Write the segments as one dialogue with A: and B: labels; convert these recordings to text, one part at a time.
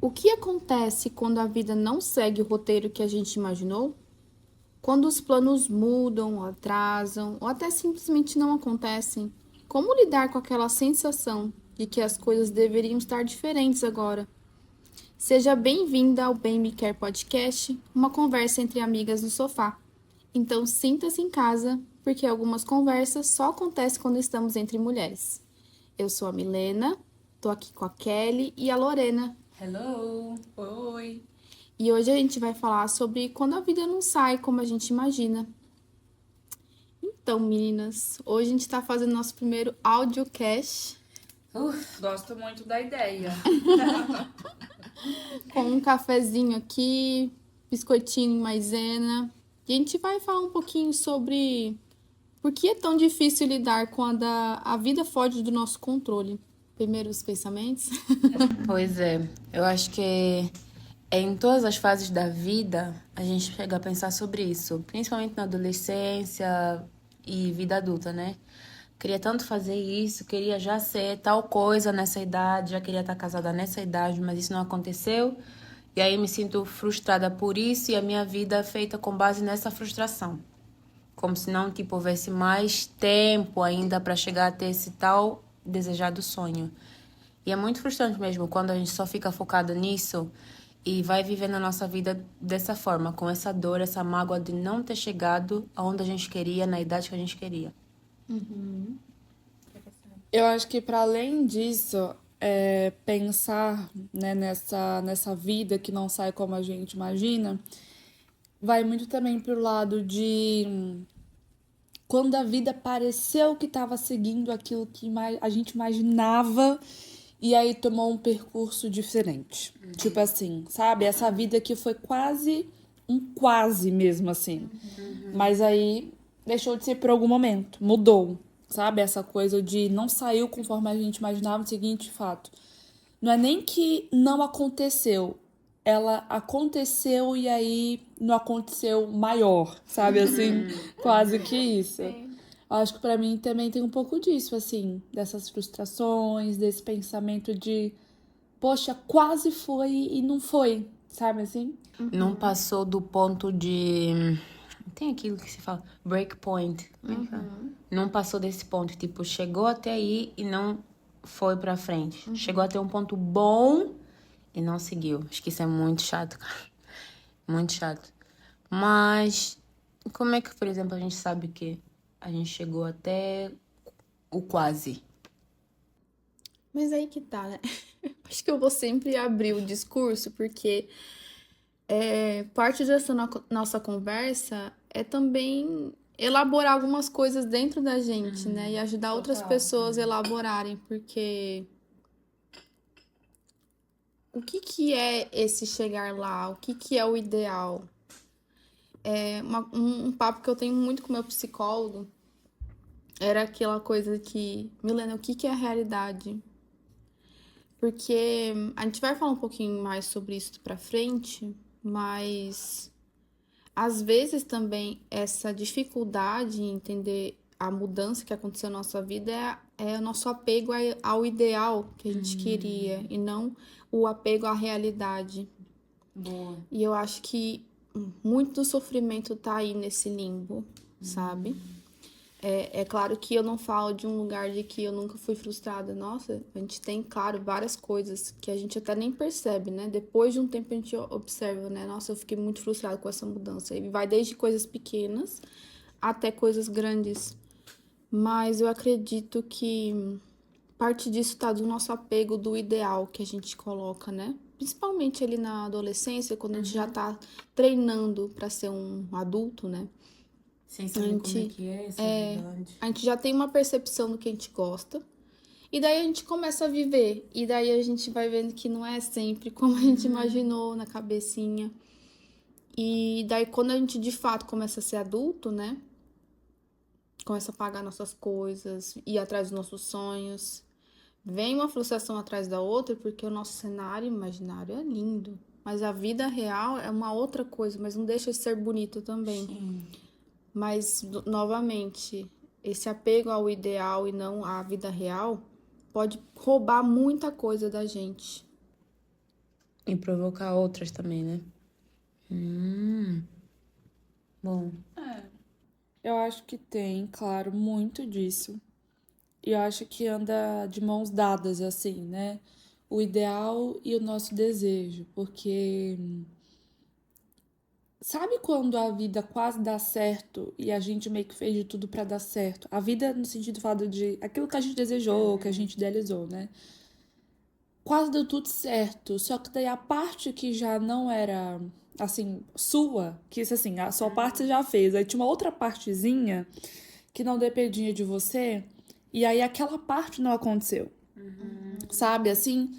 A: O que acontece quando a vida não segue o roteiro que a gente imaginou? Quando os planos mudam, atrasam ou até simplesmente não acontecem? Como lidar com aquela sensação de que as coisas deveriam estar diferentes agora? Seja bem-vinda ao Bem Me Quer Podcast, uma conversa entre amigas no sofá. Então sinta-se em casa, porque algumas conversas só acontecem quando estamos entre mulheres. Eu sou a Milena, tô aqui com a Kelly e a Lorena.
B: Hello! Oi!
A: E hoje a gente vai falar sobre quando a vida não sai como a gente imagina. Então, meninas, hoje a gente tá fazendo nosso primeiro audiocast
B: Gosto muito da ideia.
A: com um cafezinho aqui, biscoitinho em maisena. E a gente vai falar um pouquinho sobre por que é tão difícil lidar quando a vida foge do nosso controle. Primeiro os pensamentos.
C: Pois é, eu acho que em todas as fases da vida a gente chega a pensar sobre isso, principalmente na adolescência e vida adulta, né? Queria tanto fazer isso, queria já ser tal coisa nessa idade, já queria estar casada nessa idade, mas isso não aconteceu. E aí me sinto frustrada por isso e a minha vida é feita com base nessa frustração. Como se não, tipo, houvesse mais tempo ainda para chegar a ter esse tal desejado sonho. E é muito frustrante mesmo quando a gente só fica focado nisso e vai vivendo a nossa vida dessa forma, com essa dor, essa mágoa de não ter chegado aonde a gente queria, na idade que a gente queria.
D: Eu acho que para além disso, pensar, né, nessa vida que não sai como a gente imagina, vai muito também pro lado de quando a vida pareceu que estava seguindo aquilo que a gente imaginava e aí tomou um percurso diferente. Tipo assim, sabe? Essa vida que foi quase um quase mesmo assim. Mas aí deixou de ser por algum momento, mudou, sabe? Essa coisa de não saiu conforme a gente imaginava o seguinte fato. Não é nem que não aconteceu, ela aconteceu e aí não aconteceu maior, sabe assim? Quase que isso. Acho que pra mim também tem um pouco disso, assim, dessas frustrações, desse pensamento de, poxa, quase foi e não foi, sabe assim?
C: Não passou do ponto de. Tem aquilo que se fala, break point. Como é que fala? Não passou desse ponto, tipo, chegou até aí e não foi pra frente. Chegou até um ponto bom e não seguiu. Acho que isso é muito chato, cara. Muito chato. Mas como é que, por exemplo, a gente sabe que a gente chegou até o quase?
A: Mas aí que tá, né? Acho que eu vou sempre abrir o discurso, porque parte dessa nossa conversa é também elaborar algumas coisas dentro da gente, né? E ajudar outras pessoas a elaborarem, porque o que que é esse chegar lá? O que que é o ideal? É um papo que eu tenho muito com meu psicólogo era aquela coisa que, Milena, o que que é a realidade? Porque a gente vai falar um pouquinho mais sobre isso pra frente, mas às vezes também essa dificuldade em entender a mudança que aconteceu na nossa vida é o nosso apego ao ideal que a gente queria e não o apego à realidade.
C: Boa.
A: E eu acho que muito do sofrimento tá aí nesse limbo, sabe? É claro que eu não falo de um lugar de que eu nunca fui frustrada. Nossa, a gente tem, claro, várias coisas que a gente até nem percebe, né? Depois de um tempo a gente observa, né? Nossa, eu fiquei muito frustrada com essa mudança. E vai desde coisas pequenas até coisas grandes. Mas eu acredito que parte disso tá do nosso apego do ideal que a gente coloca, né? Principalmente ali na adolescência, quando a gente já tá treinando para ser um adulto, né?
C: Sem
A: A
C: saber como é
A: gente,
C: que é essa vida antes.
A: a gente já tem uma percepção do que a gente gosta. E daí a gente começa a viver. E daí a gente vai vendo que não é sempre como a gente imaginou na cabecinha. E daí quando a gente de fato começa a ser adulto, né? Começa a pagar nossas coisas, ir atrás dos nossos sonhos. Vem uma frustração atrás da outra, porque o nosso cenário imaginário é lindo. Mas a vida real é uma outra coisa, mas não deixa de ser bonito também.
C: Sim.
A: Mas, novamente, esse apego ao ideal e não à vida real pode roubar muita coisa da gente.
C: E provocar outras também, né? Bom.
D: Eu acho que tem, claro, muito disso. E eu acho que anda de mãos dadas, assim, né? O ideal e o nosso desejo. Porque sabe quando a vida quase dá certo e a gente meio que fez de tudo pra dar certo? A vida no sentido falado de aquilo que a gente desejou, que a gente idealizou, né? Quase deu tudo certo, só que daí a parte que já não era, assim, sua, que isso assim, a sua parte você já fez, aí tinha uma outra partezinha que não dependia de você, e aí aquela parte não aconteceu, sabe, assim?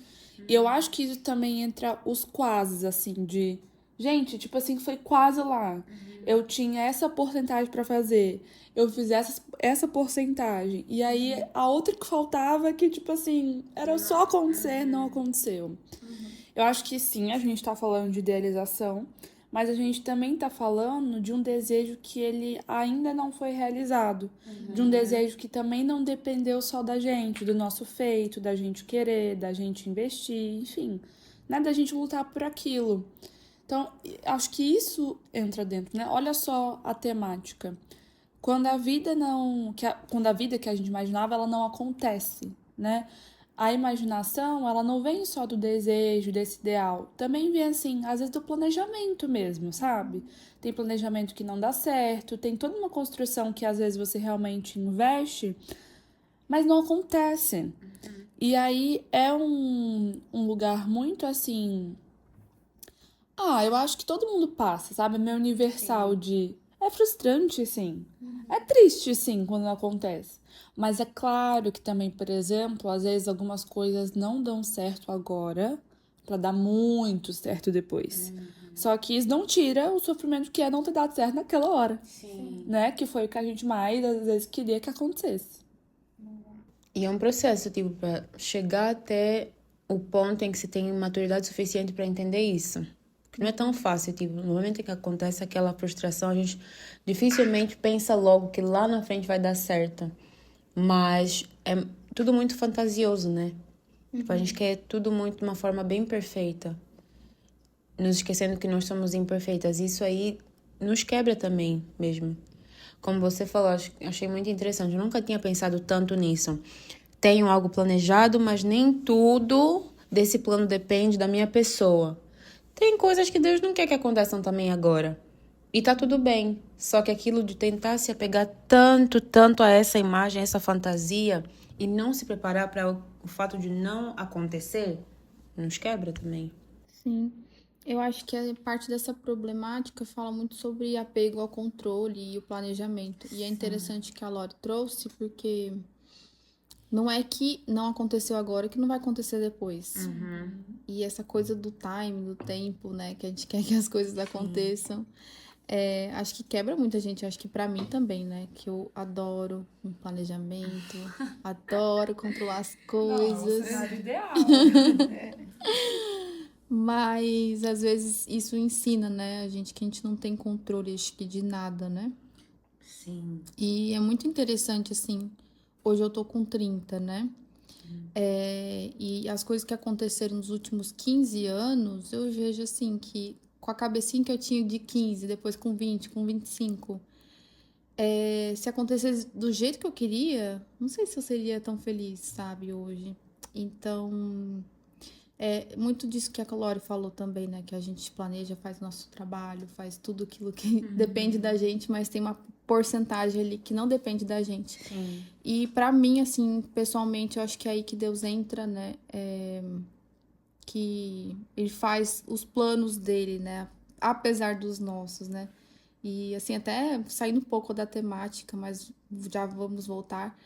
D: E eu acho que isso também entra os quases, assim, de, gente, tipo assim, foi quase lá. Eu tinha essa porcentagem pra fazer, eu fiz essa porcentagem, e aí a outra que faltava, que, tipo assim, era só acontecer, não aconteceu. Eu acho que sim, a gente tá falando de idealização, mas a gente também tá falando de um desejo que ele ainda não foi realizado. De um desejo que também não dependeu só da gente, do nosso feito, da gente querer, da gente investir, enfim, né? Da gente lutar por aquilo. Então, acho que isso entra dentro, né? Olha só a temática. Quando a vida não, quando a vida que a gente imaginava, ela não acontece, né? A imaginação, ela não vem só do desejo, desse ideal. Também vem, assim, às vezes do planejamento mesmo, sabe? Tem planejamento que não dá certo, tem toda uma construção que às vezes você realmente investe, mas não acontece. E aí é um lugar muito assim. Eu acho que todo mundo passa, sabe? É meio universal de. É frustrante, sim. É triste, sim, quando não acontece. Mas é claro que também, por exemplo, às vezes algumas coisas não dão certo agora pra dar muito certo depois. Só que isso não tira o sofrimento que é não ter dado certo naquela hora, né? Que foi o que a gente mais, às vezes, queria que acontecesse.
C: E é um processo, tipo, para chegar até o ponto em que se tem maturidade suficiente para entender isso. Que não é tão fácil, tipo, no momento em que acontece aquela frustração, a gente dificilmente pensa logo que lá na frente vai dar certo. Mas é tudo muito fantasioso, né? Tipo, a gente quer tudo muito de uma forma bem perfeita, nos esquecendo que nós somos imperfeitas. Isso aí nos quebra também, mesmo. Como você falou, achei muito interessante. Eu nunca tinha pensado tanto nisso. Tenho algo planejado, mas nem tudo desse plano depende da minha pessoa. Tem coisas que Deus não quer que aconteçam também agora. E tá tudo bem. Só que aquilo de tentar se apegar tanto, tanto a essa imagem, a essa fantasia, e não se preparar para o fato de não acontecer, nos quebra também.
A: Sim. Eu acho que a parte dessa problemática fala muito sobre apego ao controle e o planejamento. E é interessante que a Lori trouxe, porque não é que não aconteceu agora que não vai acontecer depois. E essa coisa do time, do tempo, né? Que a gente quer que as coisas aconteçam. Acho que quebra muita gente. Acho que pra mim também, né? Que eu adoro um planejamento, adoro controlar as coisas.
B: Cenário ideal.
A: Mas às vezes isso ensina, né? A gente que a gente não tem controle, acho que de nada, né?
C: Sim.
A: E é muito interessante, assim. Hoje eu tô com 30, né? E as coisas que aconteceram nos últimos 15 anos, eu vejo assim que com a cabecinha que eu tinha de 15, depois com 20, com 25, se acontecesse do jeito que eu queria, não sei se eu seria tão feliz, sabe, hoje. Então, muito disso que a Lori falou também, né? Que a gente planeja, faz nosso trabalho, faz tudo aquilo que depende da gente, mas tem uma porcentagem ali que não depende da gente.
C: Sim.
A: E pra mim, assim, pessoalmente, eu acho que é aí que Deus entra, né? Que ele faz os planos dele, né? Apesar dos nossos, né? E, assim, até saindo um pouco da temática, mas já vamos voltar.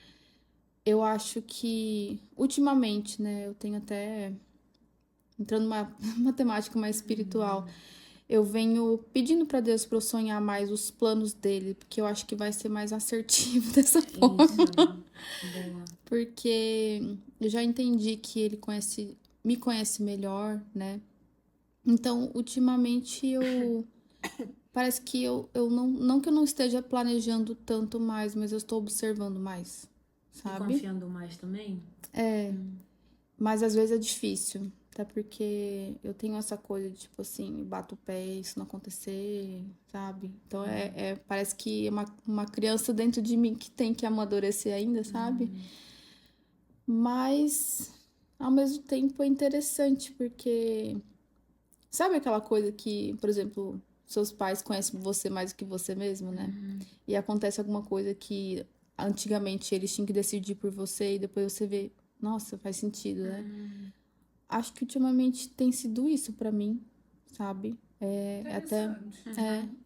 A: Eu acho que, ultimamente, né? Eu tenho até entrando numa temática mais espiritual, eu venho pedindo pra Deus pra eu sonhar mais os planos dele, porque eu acho que vai ser mais assertivo dessa forma.
C: Boa.
A: Porque eu já entendi que ele me conhece melhor, né? Então, ultimamente, parece que eu não que eu não esteja planejando tanto mais, mas eu estou observando mais,
C: E
A: sabe?
C: confiando mais também?
A: Mas às vezes é difícil. Até porque eu tenho essa coisa de, tipo assim, bato o pé e isso não acontecer, sabe? Então, parece que é uma criança dentro de mim que tem que amadurecer ainda, sabe? Mas, ao mesmo tempo, é interessante, porque... Sabe aquela coisa que, por exemplo, seus pais conhecem você mais do que você mesmo, né? E acontece alguma coisa que antigamente eles tinham que decidir por você e depois você vê, nossa, faz sentido, né? Acho que ultimamente tem sido isso pra mim, sabe?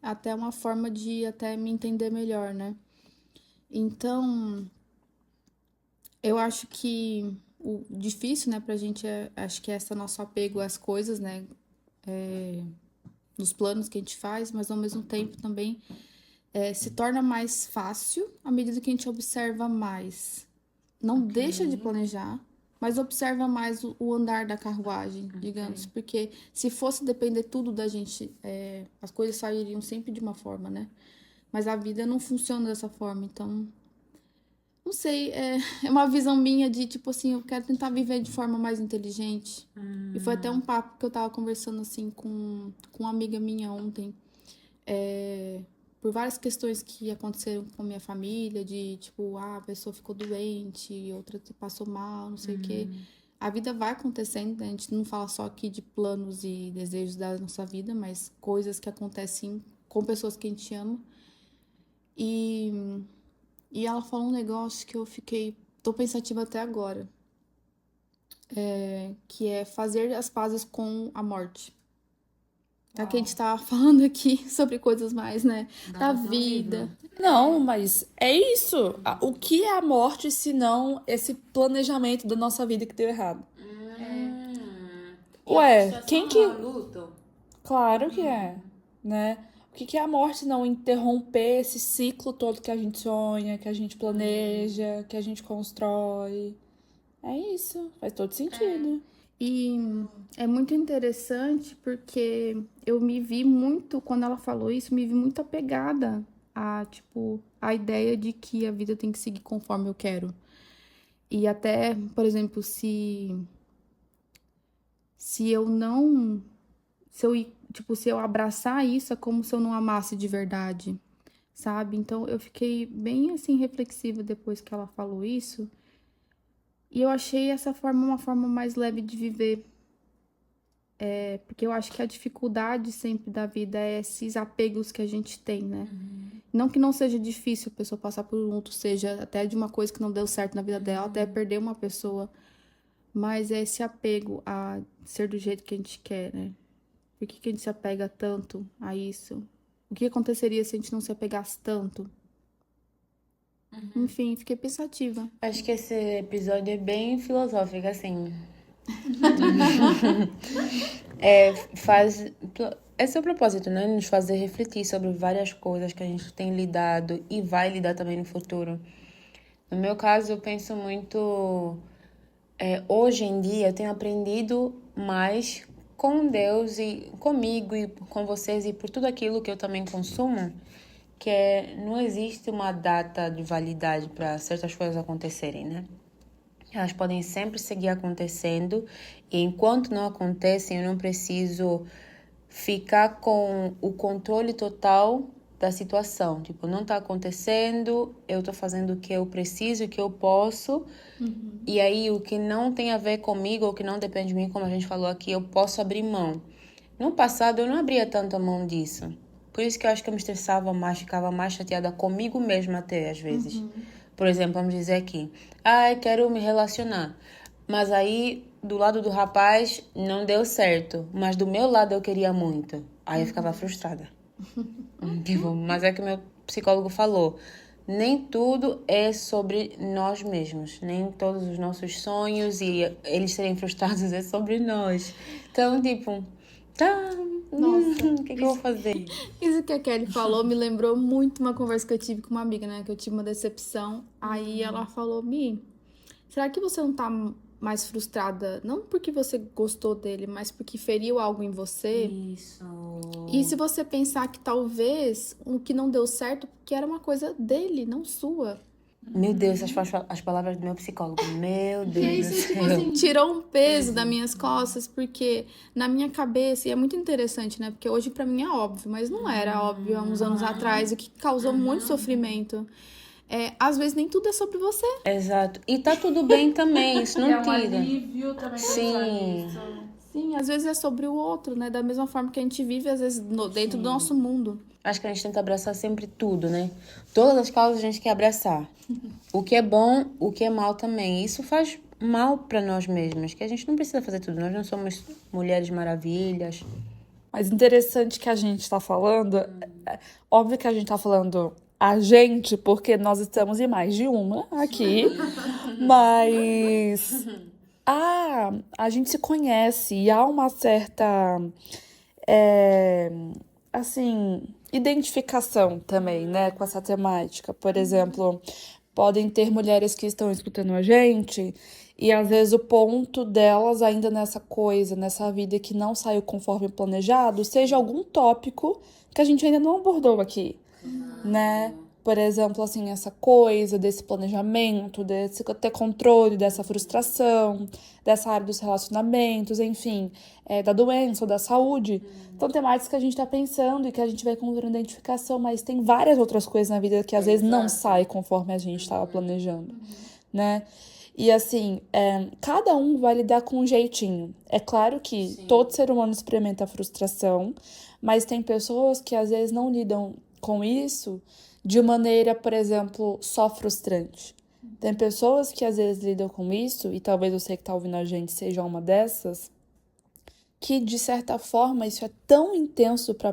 A: Até uma forma de até me entender melhor, né? Então, eu acho que o difícil, né, pra gente acho que é esse nosso apego às coisas, né? Nos planos que a gente faz, mas ao mesmo tempo também se torna mais fácil à medida que a gente observa mais. Não deixa de planejar, mas observa mais o andar da carruagem, digamos. Porque se fosse depender tudo da gente, as coisas sairiam sempre de uma forma, né? Mas a vida não funciona dessa forma, então... Não sei, é uma visão minha de, tipo assim, eu quero tentar viver de forma mais inteligente. E foi até um papo que eu tava conversando, assim, com uma amiga minha ontem. Por várias questões que aconteceram com a minha família, de, tipo, a pessoa ficou doente, outra passou mal, não sei o quê. A vida vai acontecendo, né? A gente não fala só aqui de planos e desejos da nossa vida, mas coisas que acontecem com pessoas que a gente ama. E ela falou um negócio que eu tô pensativa até agora, que é fazer as pazes com a morte. Já que a gente tava falando aqui sobre coisas mais, né, da vida.
D: Não, mas é isso. O que é a morte se não esse planejamento da nossa vida que deu errado? Ué, quem que...
C: Luto?
D: Claro que é, né? O que é a morte se não interromper esse ciclo todo que a gente sonha, que a gente planeja, que a gente constrói? É isso, faz todo sentido.
A: E é muito interessante porque eu me vi muito, quando ela falou isso, me vi muito apegada a, tipo, a ideia de que a vida tem que seguir conforme eu quero. E até, por exemplo, se eu não, se eu abraçar isso, é como se eu não amasse de verdade, sabe? Então eu fiquei bem assim reflexiva depois que ela falou isso. E eu achei essa forma uma forma mais leve de viver. Porque eu acho que a dificuldade sempre da vida é esses apegos que a gente tem, né? Não que não seja difícil a pessoa passar por um luto, seja até de uma coisa que não deu certo na vida dela, até perder uma pessoa. Mas é esse apego a ser do jeito que a gente quer, né? Por que a gente se apega tanto a isso? O que aconteceria se a gente não se apegasse tanto? Enfim, fiquei pensativa.
C: Acho que esse episódio é bem filosófico, assim. É seu propósito, né? Nos fazer refletir sobre várias coisas que a gente tem lidado e vai lidar também no futuro. No meu caso, eu penso muito... hoje em dia, eu tenho aprendido mais com Deus e comigo e com vocês e por tudo aquilo que eu também consumo, que não existe uma data de validade para certas coisas acontecerem, né? Elas podem sempre seguir acontecendo e enquanto não acontecem, eu não preciso ficar com o controle total da situação. Tipo, não tá acontecendo, eu tô fazendo o que eu preciso, o que eu posso. E aí, o que não tem a ver comigo, ou que não depende de mim, como a gente falou aqui, eu posso abrir mão. No passado, eu não abria tanto a mão disso. Por isso que eu acho que eu me estressava mais, ficava mais chateada comigo mesma até, às vezes. Por exemplo, vamos dizer aqui, quero me relacionar. Mas aí, do lado do rapaz, não deu certo. Mas do meu lado, eu queria muito. Aí eu ficava frustrada. Tipo, mas é que meu psicólogo falou. Nem tudo é sobre nós mesmos. Nem todos os nossos sonhos e eles serem frustrados é sobre nós. Então, tipo, o que eu vou fazer?
A: Isso que a Kelly falou me lembrou muito uma conversa que eu tive com uma amiga, né? Que eu tive uma decepção. Aí ela falou, Mi, será que você não tá mais frustrada? Não porque você gostou dele, mas porque feriu algo em você?
C: Isso.
A: E se você pensar que talvez o que não deu certo, porque era uma coisa dele, não sua.
C: Meu Deus, as palavras do meu psicólogo. Meu
A: E aí,
C: Deus do
A: isso, tipo
C: céu.
A: assim, tirou um peso das minhas costas, porque na minha cabeça, e é muito interessante, né? Porque hoje pra mim é óbvio, mas não era óbvio há uns anos atrás, o que causou muito sofrimento. Às vezes nem tudo é sobre você.
C: Exato. E tá tudo bem também, isso não
B: É um
C: tira.
B: alívio também pensar
C: Sim.
B: nisso.
A: Sim, às vezes é sobre o outro, né? Da mesma forma que a gente vive, às vezes, dentro do nosso mundo.
C: Acho que a gente tenta abraçar sempre tudo, né? Todas as causas a gente quer abraçar. O que é bom, o que é mal também. Isso faz mal pra nós mesmos, que a gente não precisa fazer tudo. Nós não somos mulheres maravilhas.
D: Mas interessante que a gente tá falando, óbvio que a gente tá falando a gente, porque nós estamos em mais de uma aqui, mas a gente se conhece e há uma certa, é, assim, identificação também, né, com essa temática. Por exemplo, podem ter mulheres que estão escutando a gente e às vezes o ponto delas ainda nessa coisa, nessa vida que não saiu conforme planejado, seja algum tópico que a gente ainda não abordou aqui, né? Por exemplo, assim, essa coisa desse planejamento, desse ter controle dessa frustração, dessa área dos relacionamentos, enfim, da doença ou da saúde. São temáticas que a gente tá pensando e que a gente vai encontrando identificação, mas tem várias outras coisas na vida que às vezes não saem conforme a gente estava planejando, né? E assim, cada um vai lidar com um jeitinho. É claro que todo ser humano experimenta frustração, mas tem pessoas que às vezes não lidam com isso de maneira, por exemplo, só frustrante. Tem pessoas que às vezes lidam com isso, e talvez você que está ouvindo a gente seja uma dessas, que de certa forma isso é tão intenso para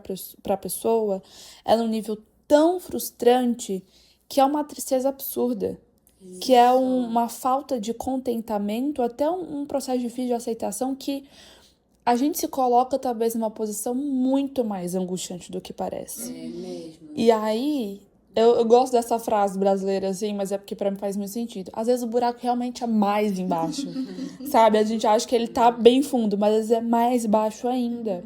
D: a pessoa, é num nível tão frustrante, que é uma tristeza absurda. Que é uma falta de contentamento, até um processo difícil de aceitação que a gente se coloca talvez numa posição muito mais angustiante do que parece.
C: É mesmo.
D: E aí, eu gosto dessa frase brasileira, assim, mas é porque pra mim faz muito sentido. Às vezes o buraco realmente é mais embaixo, sabe? A gente acha que ele tá bem fundo, mas às vezes é mais baixo ainda.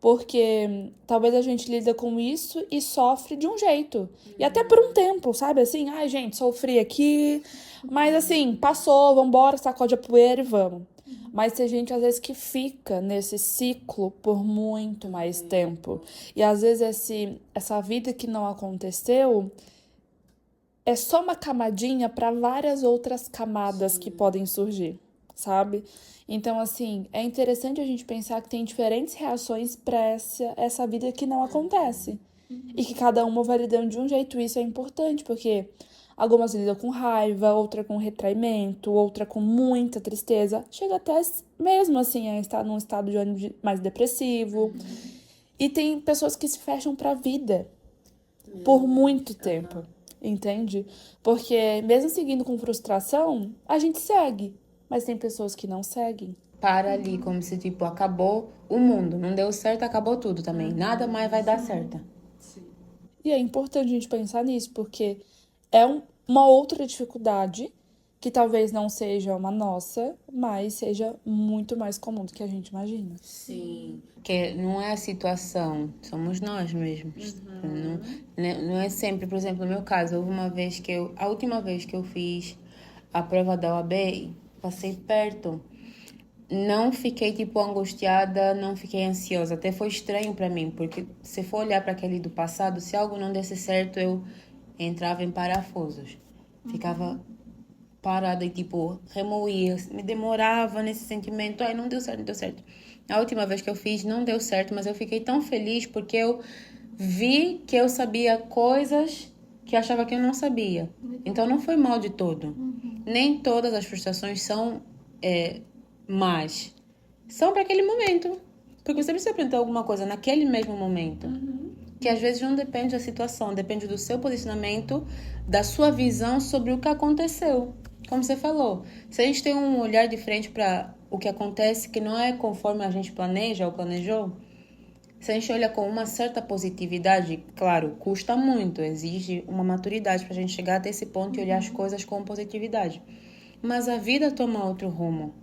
D: Porque talvez a gente lida com isso e sofre de um jeito. E até por um tempo, sabe? Assim, ai, gente, sofri aqui, mas assim, passou, vambora, sacode a poeira e vamos. Mas tem gente, às vezes, que fica nesse ciclo por muito mais tempo. E às vezes essa vida que não aconteceu é só uma camadinha para várias outras camadas que podem surgir, sabe? Então, assim, é interessante a gente pensar que tem diferentes reações para essa vida que não acontece. E que cada uma vai lidando de um jeito. Isso é importante, porque algumas lidam com raiva, outra com retraimento, outra com muita tristeza. Chega até mesmo assim a estar num estado de ânimo mais depressivo. E tem pessoas que se fecham para a vida por muito tempo, entende? Porque mesmo seguindo com frustração, a gente segue. Mas tem pessoas que não seguem.
C: Para ali, como se, tipo, acabou o mundo. Não deu certo, acabou tudo também. Nada mais vai dar certo.
D: E é importante a gente pensar nisso, porque é uma outra dificuldade que talvez não seja uma nossa, mas seja muito mais comum do que a gente imagina.
C: Sim. Porque não é a situação, somos nós mesmos. Não é sempre, por exemplo, no meu caso, houve uma vez a última vez que eu fiz a prova da OAB, passei perto. Não fiquei, tipo, angustiada, não fiquei ansiosa. Até foi estranho pra mim, porque se for olhar para aquele do passado, se algo não desse certo, eu entrava em parafusos. Ficava parada e, tipo, remoía, me demorava nesse sentimento. Ai, não deu certo, não deu certo. A última vez que eu fiz, não deu certo, mas eu fiquei tão feliz porque eu vi que eu sabia coisas que eu achava que eu não sabia. Então, não foi mal de todo. Nem todas as frustrações são más. São para aquele momento. Porque você precisa aprender alguma coisa naquele mesmo momento. Que às vezes não depende da situação, depende do seu posicionamento, da sua visão sobre o que aconteceu. Como você falou, se a gente tem um olhar diferente para o que acontece, que não é conforme a gente planeja ou planejou, se a gente olha com uma certa positividade, claro, custa muito, exige uma maturidade para a gente chegar até esse ponto e olhar as coisas com positividade. Mas a vida toma outro rumo.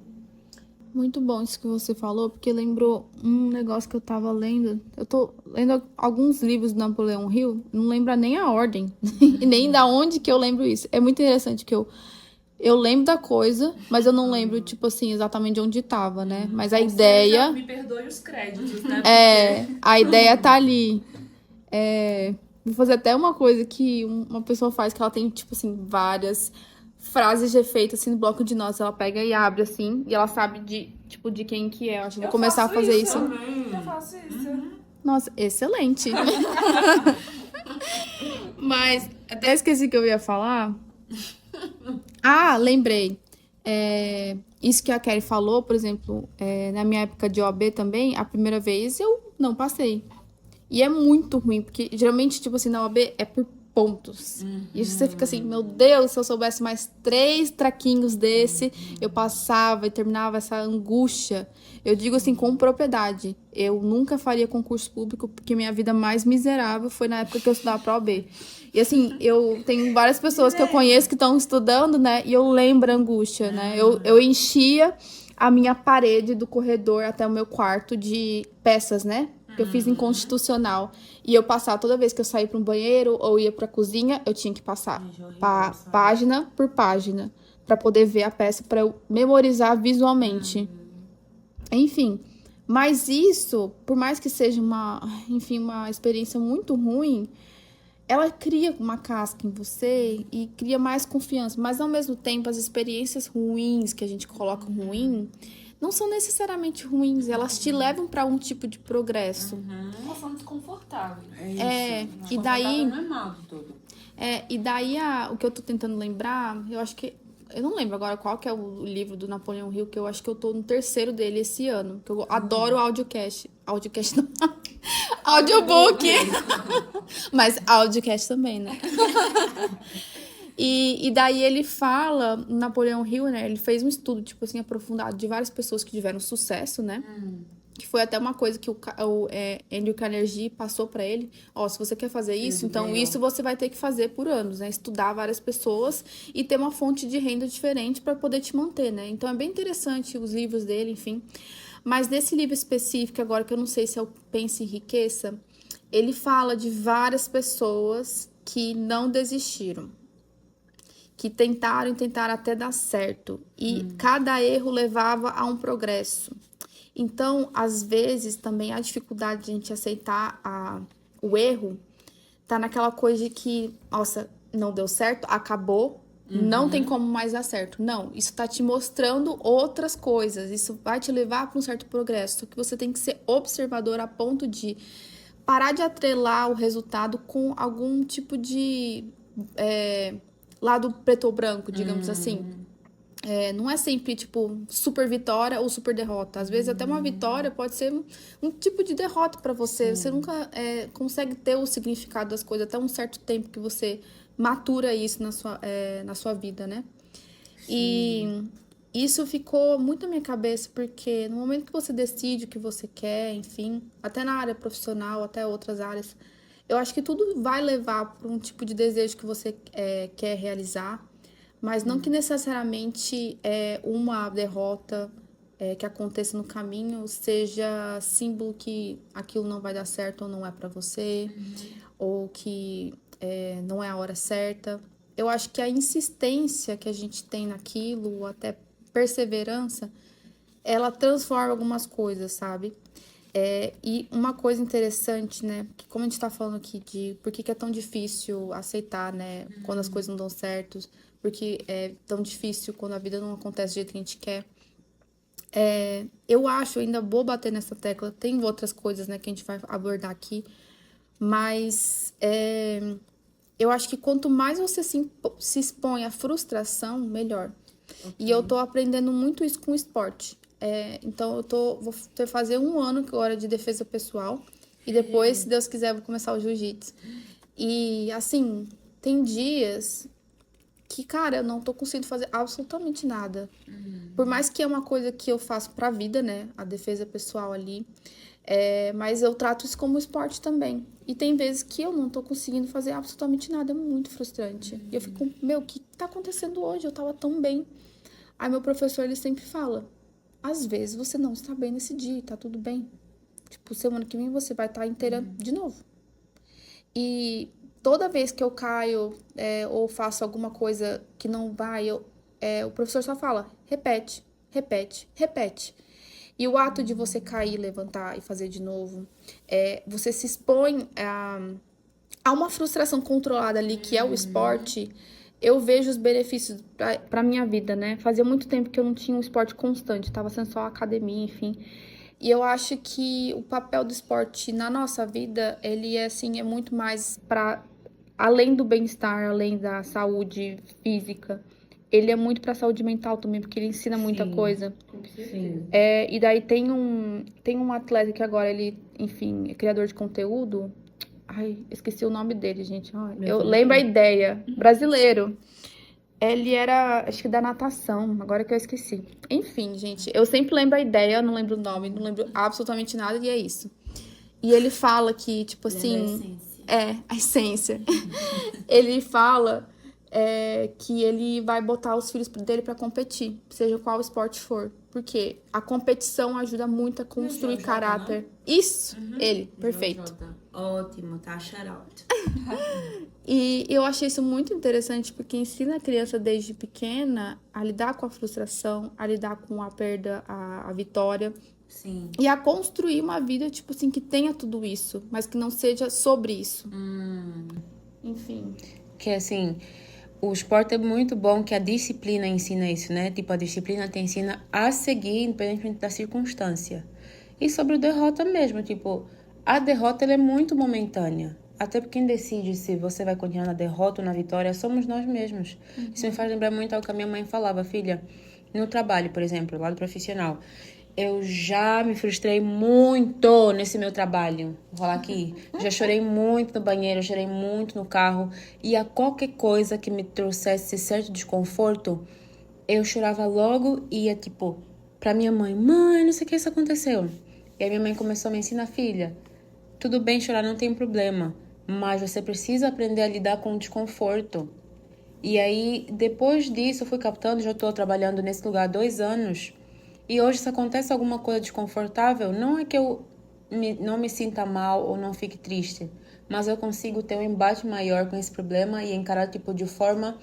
A: Muito bom isso que você falou, porque lembrou um negócio que eu tava lendo. Eu tô lendo alguns livros do Napoleão Hill, não lembro nem a ordem, e nem da onde que eu lembro isso. É muito interessante que eu lembro da coisa, mas eu não lembro, tipo assim, exatamente de onde tava, né? Mas a
B: Ou
A: ideia...
B: seja, me perdoe os créditos, né?
A: A ideia tá ali. Vou fazer até uma coisa que uma pessoa faz, que ela tem, tipo assim, várias frases de efeito, assim, no bloco de notas. Ela pega e abre, assim, e ela sabe de quem que é. Eu acho que vou começar a fazer isso.
B: Eu faço isso.
A: Nossa, excelente. Mas até esqueci que eu ia falar. Ah, lembrei. Isso que a Kelly falou, por exemplo, na minha época de OAB também, a primeira vez eu não passei. E é muito ruim, porque geralmente, tipo assim, na OAB é por pontos. E você fica assim, meu Deus, se eu soubesse mais 3 traquinhos desse, eu passava e terminava essa angústia. Eu digo assim, com propriedade, eu nunca faria concurso público, porque minha vida mais miserável foi na época que eu estudava pra OAB. E assim, eu tenho várias pessoas que eu conheço que estão estudando, né, e eu lembro a angústia, né. Eu enchia a minha parede do corredor até o meu quarto de peças, né, que eu fiz em constitucional. E eu passava toda vez que eu saía para um banheiro ou ia para a cozinha, eu tinha que passar página por página para poder ver a peça, para eu memorizar visualmente. Enfim, mas isso, por mais que seja uma experiência muito ruim, ela cria uma casca em você e cria mais confiança. Mas, ao mesmo tempo, as experiências ruins que a gente coloca ruim não são necessariamente ruins. Elas te levam para um tipo de progresso.
B: Elas são desconfortáveis.
A: E daí...
C: Não é mal de tudo.
A: E daí, o que eu tô tentando lembrar, eu acho que... Eu não lembro agora qual que é o livro do Napoleão Hill, que eu acho que eu tô no 3º dele esse ano. Que eu adoro o audiocast. Audiocast não. Audiobook. Mas audiocast também, né? E daí ele fala, Napoleão Hill, né? Ele fez um estudo, tipo assim, aprofundado de várias pessoas que tiveram sucesso, né? Que foi até uma coisa que o Andrew Carnegie passou pra ele. Ó, se você quer fazer isso, então isso você vai ter que fazer por anos, né? Estudar várias pessoas e ter uma fonte de renda diferente para poder te manter, né? Então é bem interessante os livros dele, enfim. Mas nesse livro específico, agora que eu não sei se é o Pense e Enriqueça, ele fala de várias pessoas que não desistiram. Que tentaram até dar certo. E cada erro levava a um progresso. Então, às vezes, também a dificuldade de a gente aceitar o erro tá naquela coisa de que, nossa, não deu certo, acabou, não tem como mais dar certo. Não, isso tá te mostrando outras coisas, isso vai te levar para um certo progresso. Só que você tem que ser observador a ponto de parar de atrelar o resultado com algum tipo de lado preto ou branco, digamos assim. Não é sempre, tipo, super vitória ou super derrota. Às vezes, até uma vitória pode ser um tipo de derrota pra você. Sim. Você nunca consegue ter o significado das coisas até um certo tempo que você matura isso na sua vida, né? Sim. E isso ficou muito na minha cabeça, porque no momento que você decide o que você quer, enfim, até na área profissional, até outras áreas, eu acho que tudo vai levar para um tipo de desejo que você quer realizar. Mas não que necessariamente uma derrota que aconteça no caminho seja símbolo que aquilo não vai dar certo ou não é para você, ou que não é a hora certa. Eu acho que a insistência que a gente tem naquilo, ou até perseverança, ela transforma algumas coisas, sabe? E uma coisa interessante, né? Que como a gente tá falando aqui de por que é tão difícil aceitar, né? Quando as coisas não dão certo, porque é tão difícil quando a vida não acontece do jeito que a gente quer. Eu acho, ainda vou bater nessa tecla, tem outras coisas, né, que a gente vai abordar aqui, mas eu acho que quanto mais você se expõe à frustração, melhor. Okay. E eu tô aprendendo muito isso com o esporte. Então, vou fazer 1 ano agora de defesa pessoal. E depois, se Deus quiser, eu vou começar o jiu-jitsu. E, assim, tem dias que, cara, eu não tô conseguindo fazer absolutamente nada. Por mais que é uma coisa que eu faço pra vida, né? A defesa pessoal ali. Mas eu trato isso como esporte também. E tem vezes que eu não tô conseguindo fazer absolutamente nada. É muito frustrante. E eu fico, o que tá acontecendo hoje? Eu tava tão bem. Aí meu professor, ele sempre fala, às vezes você não está bem nesse dia e tá tudo bem. Tipo, semana que vem você vai estar inteira de novo. E toda vez que eu caio ou faço alguma coisa que não vai, o professor só fala, repete, repete, repete. E o ato de você cair, levantar e fazer de novo, você se expõe a uma frustração controlada ali, que é o esporte. Eu vejo os benefícios pra minha vida, né? Fazia muito tempo que eu não tinha um esporte constante, tava sendo só academia, enfim. E eu acho que o papel do esporte na nossa vida, ele é muito mais para além do bem-estar, além da saúde física, ele é muito pra saúde mental também, porque ele ensina muita
C: Sim.
A: coisa.
C: Sim.
A: E daí tem um atleta que agora ele, enfim, é criador de conteúdo. Ai, esqueci o nome dele, gente. Eu lembro a ideia. Brasileiro. Ele era, acho que da natação, agora que eu esqueci. Enfim, gente, eu sempre lembro a ideia, não lembro o nome, não lembro absolutamente nada e é isso. E ele fala que, tipo assim. A essência. Ele fala que ele vai botar os filhos dele pra competir, seja qual esporte for. Porque a competição ajuda muito a construir caráter. Isso, ele, perfeito.
C: Ótimo, tá? Shout out.
A: E eu achei isso muito interessante, porque ensina a criança desde pequena a lidar com a frustração, a lidar com a perda, a vitória.
C: Sim.
A: E a construir uma vida, tipo assim, que tenha tudo isso, mas que não seja sobre isso. Enfim.
C: Que assim, o esporte é muito bom que a disciplina ensina isso, né? Tipo, a disciplina te ensina a seguir, independentemente da circunstância. E sobre a derrota mesmo, tipo, a derrota ela é muito momentânea. Até porque quem decide se você vai continuar na derrota ou na vitória somos nós mesmos. Isso me faz lembrar muito ao que a minha mãe falava, filha. No trabalho, por exemplo, lado profissional. Eu já me frustrei muito nesse meu trabalho. Vou falar aqui. Já chorei muito no banheiro, chorei muito no carro. E a qualquer coisa que me trouxesse certo desconforto, eu chorava logo e ia, tipo, pra minha mãe. Mãe, não sei o que isso aconteceu. E aí minha mãe começou a me ensinar, filha, tudo bem chorar, não tem problema. Mas você precisa aprender a lidar com o desconforto. E aí, depois disso, eu fui captando, já estou trabalhando nesse lugar há 2 anos. E hoje, se acontece alguma coisa desconfortável, não é que eu não me sinta mal ou não fique triste, mas eu consigo ter um embate maior com esse problema e encarar tipo de forma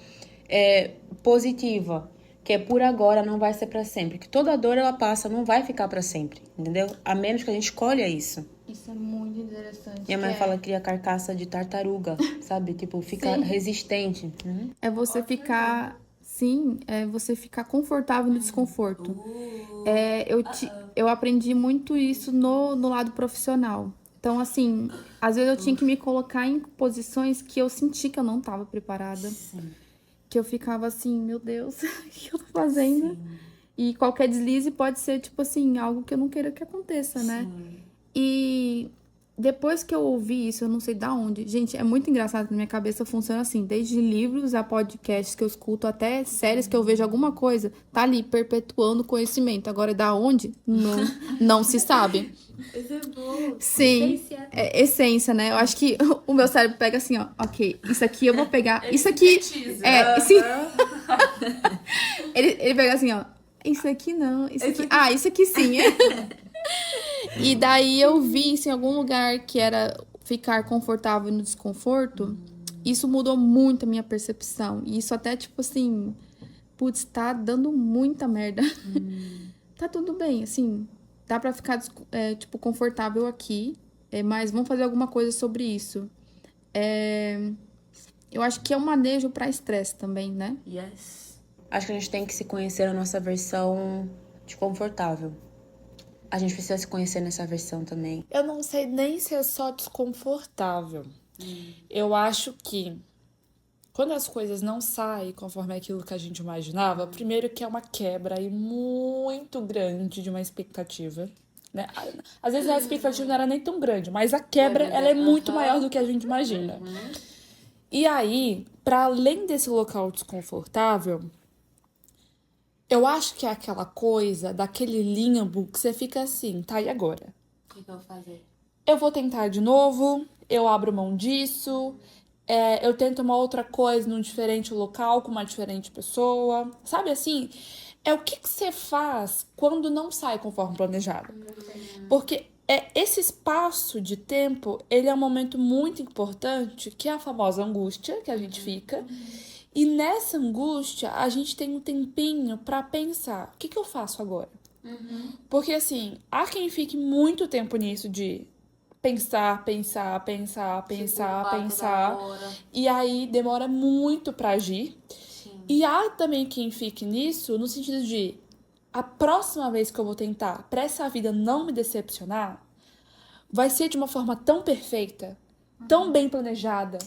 C: positiva, que é por agora, não vai ser para sempre. Que toda dor ela passa, não vai ficar para sempre, entendeu? A menos que a gente escolha isso.
A: Isso é muito interessante.
C: Minha mãe fala que cria carcaça de tartaruga, sabe? Tipo, fica resistente.
A: É você ficar... Sim, é você ficar confortável no desconforto. Eu aprendi muito isso no lado profissional. Então, assim, às vezes eu tinha que me colocar em posições que eu senti que eu não estava preparada.
C: Sim.
A: Que eu ficava assim, meu Deus, o que eu tô fazendo? Sim. E qualquer deslize pode ser, tipo assim, algo que eu não queira que aconteça, né? E depois que eu ouvi isso, eu não sei da onde. Gente, é muito engraçado, na minha cabeça funciona assim, desde livros a podcasts que eu escuto, até séries que eu vejo alguma coisa, tá ali perpetuando conhecimento. Agora, da onde? Não se sabe.
C: Isso é bom.
A: Sim, essência, né? Eu acho que o meu cérebro pega assim, ó, ok, isso aqui eu vou pegar, isso aqui... Ele pega assim, ó, isso aqui não, isso aqui... Ah, isso aqui sim, E daí eu vi isso em algum lugar que era ficar confortável no desconforto. Isso mudou muito a minha percepção. E isso até, tipo assim, putz, tá dando muita merda. Tá tudo bem, assim, dá pra ficar, tipo, confortável aqui, mas vamos fazer alguma coisa sobre isso. Eu acho que é um manejo pra estresse também, né?
C: Yes. Acho que a gente tem que se conhecer a nossa versão desconfortável. A gente precisa se conhecer nessa versão também.
D: Eu não sei nem se é só desconfortável. Eu acho que quando as coisas não saem conforme aquilo que a gente imaginava, primeiro que é uma quebra aí muito grande de uma expectativa, né? Às vezes a expectativa não era nem tão grande, mas a quebra ela é muito maior do que a gente imagina. E aí, para além desse local desconfortável, eu acho que é aquela coisa daquele limbo que você fica assim, tá, e agora?
C: O que eu vou fazer?
D: Eu vou tentar de novo, eu abro mão disso, eu tento uma outra coisa num diferente local, com uma diferente pessoa. Sabe assim? é o que você faz quando não sai conforme planejado. Porque esse espaço de tempo, ele é um momento muito importante, que é a famosa angústia que a gente fica. E nessa angústia, a gente tem um tempinho pra pensar, o que eu faço agora? Porque, assim, há quem fique muito tempo nisso de pensar, e aí demora muito pra agir. E há também quem fique nisso no sentido de a próxima vez que eu vou tentar, pra essa vida não me decepcionar, vai ser de uma forma tão perfeita, tão bem planejada,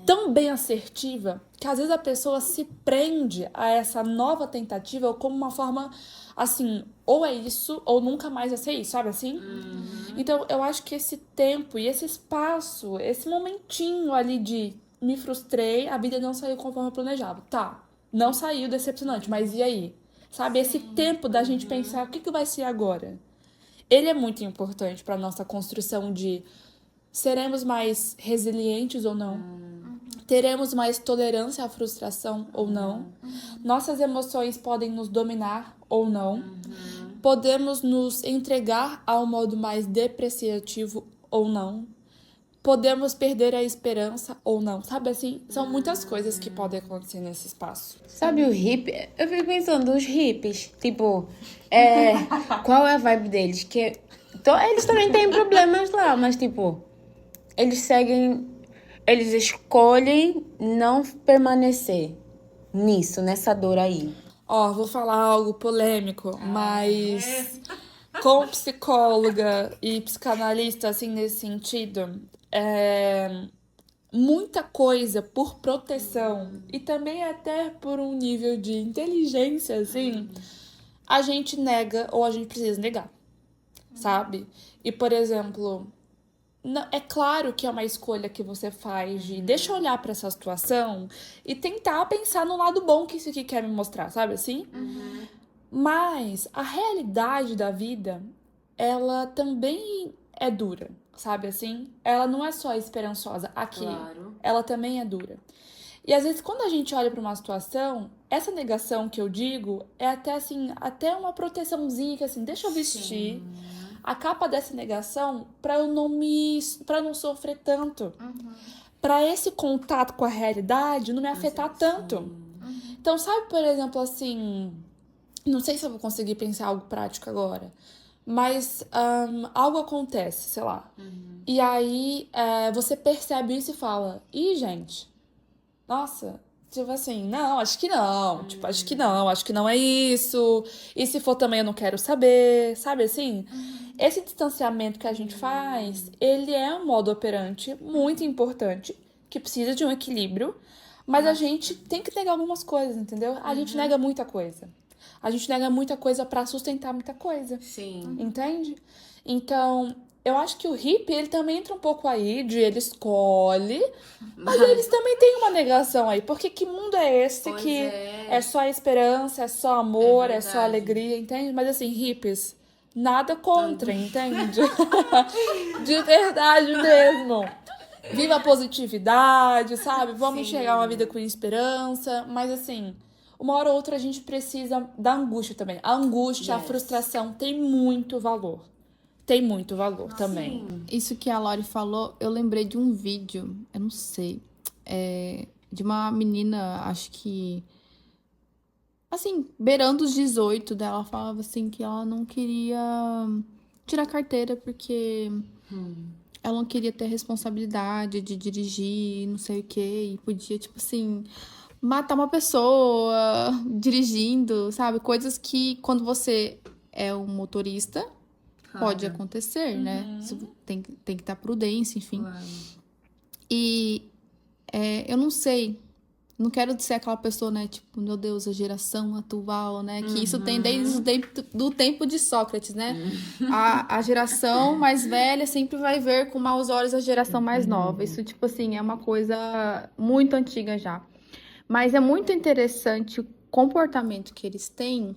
D: tão bem assertiva, que às vezes a pessoa se prende a essa nova tentativa como uma forma, assim, ou é isso, ou nunca mais vai ser isso, sabe assim? Então, eu acho que esse tempo e esse espaço, esse momentinho ali de me frustrei, a vida não saiu conforme eu planejava. Tá, não saiu, decepcionante, mas e aí? Sabe, esse tempo da gente pensar o que vai ser agora? Ele é muito importante para nossa construção de seremos mais resilientes ou não? Teremos mais tolerância à frustração ou não? Nossas emoções podem nos dominar ou não? Podemos nos entregar a um modo mais depreciativo ou não? Podemos perder a esperança ou não? Sabe assim? São muitas coisas que podem acontecer nesse espaço.
C: Sabe o hippie? Eu fico pensando, os hippies, tipo, qual é a vibe deles? Eles também têm problemas lá, mas tipo, eles escolhem não permanecer nessa dor aí.
D: Vou falar algo polêmico, mas como psicóloga e psicanalista, assim, nesse sentido, muita coisa por proteção e também até por um nível de inteligência, assim, a gente nega ou a gente precisa negar, sabe? E, por exemplo, é claro que é uma escolha que você faz de deixa eu olhar pra essa situação e tentar pensar no lado bom que isso aqui quer me mostrar, sabe assim? Mas a realidade da vida, ela também é dura, sabe assim? Ela não é só esperançosa aqui, ela também é dura. E às vezes quando a gente olha pra uma situação, essa negação que eu digo é até assim, até uma proteçãozinha que assim, deixa eu vestir a capa dessa negação pra eu para não sofrer tanto. Pra esse contato com a realidade não me afetar tanto. Então, sabe, por exemplo, assim, não sei se eu vou conseguir pensar algo prático agora, mas algo acontece, sei lá. E aí você percebe isso e fala, ih, gente, nossa, tipo assim, não, acho que não. Tipo, acho que não é isso. E se for também eu não quero saber, sabe assim? Esse distanciamento que a gente faz, ele é um modo operante muito importante, que precisa de um equilíbrio, mas a gente tem que negar algumas coisas, entendeu? A gente nega muita coisa. A gente nega muita coisa pra sustentar muita coisa.
C: Sim.
D: Entende? Então, eu acho que o hippie, ele também entra um pouco aí de ele escolhe, mas eles também têm uma negação aí. Porque que mundo é esse
C: Pois
D: que
C: é.
D: é só esperança, é só amor, é só
C: verdade.
D: alegria, entende? Mas assim, hippies, nada contra, entende? De verdade mesmo. Viva a positividade, sabe? Vamos enxergar uma vida com esperança, mas assim, uma hora ou outra a gente precisa da angústia também. A angústia, a frustração tem muito valor. Tem muito valor também.
A: Isso que a Lori falou, eu lembrei de um vídeo, eu não sei, de uma menina, acho que, assim, beirando os 18 dela, falava assim que ela não queria tirar carteira porque ela não queria ter responsabilidade de dirigir, não sei o quê, e podia, tipo assim, matar uma pessoa dirigindo, sabe? Coisas que quando você é um motorista, pode acontecer, né? Tem que estar prudência, enfim. E eu não sei, não quero ser aquela pessoa, né? Tipo, meu Deus, a geração atual, né? Que isso tem desde do tempo de Sócrates, né? A geração mais velha sempre vai ver com maus olhos a geração mais nova. Isso, tipo assim, é uma coisa muito antiga já. Mas é muito interessante o comportamento que eles têm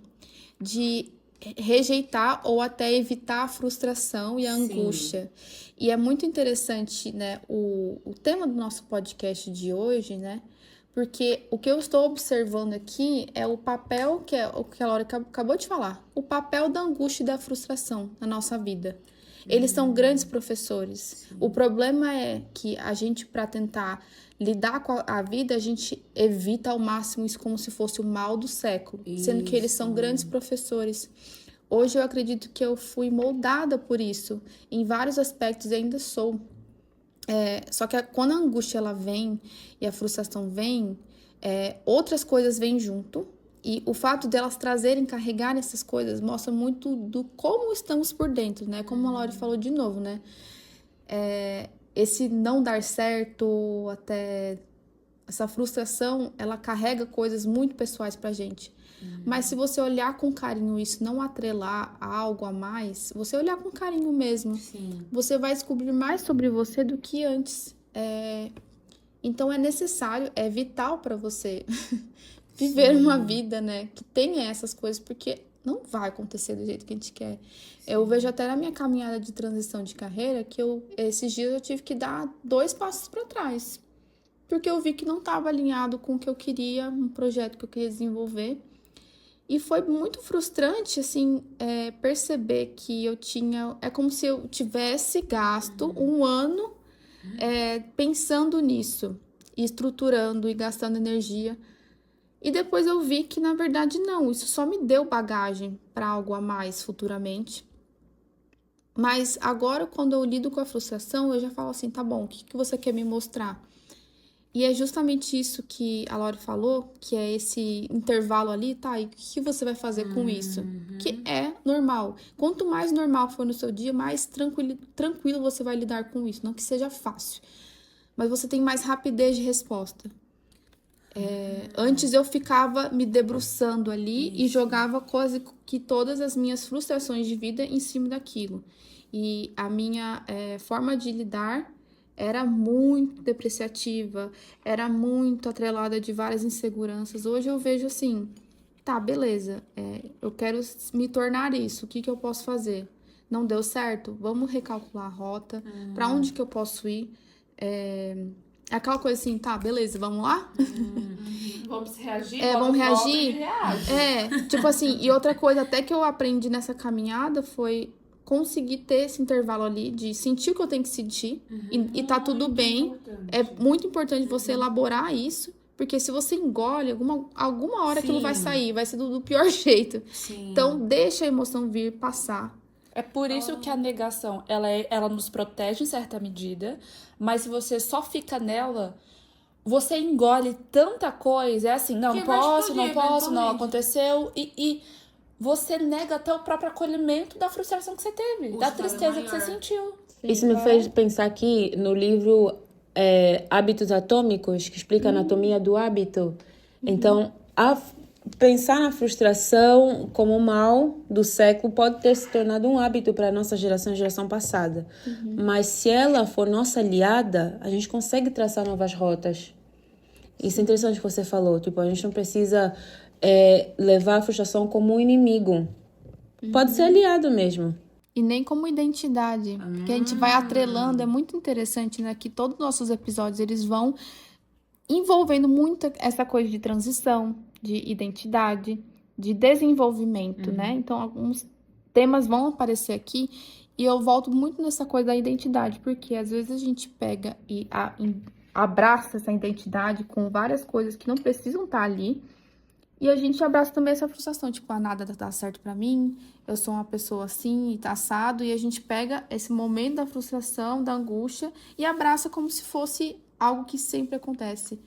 A: de rejeitar ou até evitar a frustração e a angústia. E é muito interessante, né, o tema do nosso podcast de hoje, né, Porque o que eu estou observando aqui é o papel, que é o que a Laura acabou de falar, o papel da angústia e da frustração na nossa vida. Eles são grandes professores. O problema é que a gente, para tentar lidar com a vida, a gente evita ao máximo isso como se fosse o mal do século, sendo que eles são grandes professores. Hoje eu acredito que eu fui moldada por isso, em vários aspectos, e ainda sou. Só que quando a angústia ela vem e a frustração vem, outras coisas vêm junto. E o fato delas trazerem, carregarem essas coisas, mostra muito do como estamos por dentro, né? Como a Laura falou de novo, né? Esse não dar certo, até essa frustração, ela carrega coisas muito pessoais pra gente. Mas se você olhar com carinho isso, não atrelar a algo a mais, você olhar com carinho mesmo, você vai descobrir mais sobre você do que antes. Então é necessário, é vital para você viver uma vida, né, que tenha essas coisas, porque não vai acontecer do jeito que a gente quer. Eu vejo até na minha caminhada de transição de carreira que esses dias eu tive que dar 2 passos para trás, porque eu vi que não estava alinhado com o que eu queria, um projeto que eu queria desenvolver. E foi muito frustrante, assim, perceber que eu tinha... É como se eu tivesse gasto um ano pensando nisso, e estruturando e gastando energia. E depois eu vi que, na verdade, não. Isso só me deu bagagem para algo a mais futuramente. Mas agora, quando eu lido com a frustração, eu já falo assim, tá bom, o que você quer me mostrar? E é justamente isso que a Laura falou, que é esse intervalo ali, tá? E o que você vai fazer com isso? Que é normal. Quanto mais normal for no seu dia, mais tranquilo você vai lidar com isso. Não que seja fácil, mas você tem mais rapidez de resposta. Antes eu ficava me debruçando ali e jogava quase que todas as minhas frustrações de vida em cima daquilo. E a minha forma de lidar era muito depreciativa, era muito atrelada de várias inseguranças. Hoje eu vejo assim, tá, beleza, eu quero me tornar isso, o que eu posso fazer? Não deu certo? Vamos recalcular a rota, pra onde que eu posso ir? Aquela coisa assim, tá, beleza, vamos lá?
B: Vamos reagir?
A: Vamos reagir?
B: Reage.
A: Tipo assim, e outra coisa até que eu aprendi nessa caminhada foi conseguir ter esse intervalo ali de sentir o que eu tenho que sentir e tá tudo bem. É muito importante você elaborar isso, porque se você engole, alguma hora aquilo vai sair, vai ser do pior jeito. Então, deixa a emoção vir, passar.
D: É por isso que a negação, ela nos protege em certa medida, mas se você só fica nela, você engole tanta coisa, é assim, não posso, não aconteceu, e você nega até o próprio acolhimento da frustração que você teve, da tristeza que você sentiu.
C: Isso me fez pensar aqui no livro Hábitos Atômicos, que explica a anatomia do hábito. Então, pensar na frustração como o mal do século pode ter se tornado um hábito para a nossa geração passada. Mas se ela for nossa aliada, a gente consegue traçar novas rotas. Isso é interessante que você falou. Tipo, a gente não precisa levar a frustração como um inimigo. Pode ser aliado mesmo.
A: E nem como identidade, porque a gente vai atrelando, é muito interessante, né, que todos os nossos episódios, eles vão envolvendo muito essa coisa de transição, de identidade, de desenvolvimento, né, então alguns temas vão aparecer aqui, e eu volto muito nessa coisa da identidade, porque às vezes a gente pega e abraça essa identidade com várias coisas que não precisam estar ali, e a gente abraça também essa frustração, tipo, nada dá certo pra mim, eu sou uma pessoa assim, e tá assado, e a gente pega esse momento da frustração, da angústia, e abraça como se fosse algo que sempre acontece.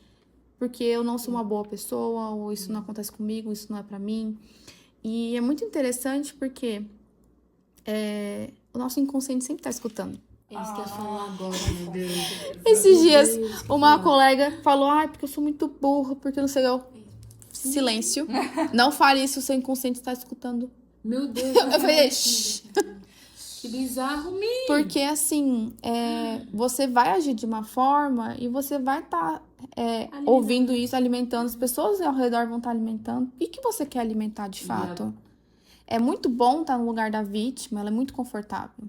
A: Porque eu não sou uma boa pessoa, ou isso não acontece comigo, isso não é pra mim. E é muito interessante porque o nosso inconsciente sempre tá escutando.
C: É isso que eu ia falar agora, meu Deus.
A: Esses dias, uma colega falou, porque eu sou muito burra, porque eu não sei... Silêncio. Não fale isso, o seu inconsciente está escutando.
C: Meu Deus.
A: Eu falei, shh.
C: Que bizarro mesmo.
A: Porque, assim, você vai agir de uma forma e você vai estar ouvindo isso, alimentando. As pessoas ao redor vão estar alimentando. E o que você quer alimentar, de fato? É muito bom estar no lugar da vítima, ela é muito confortável.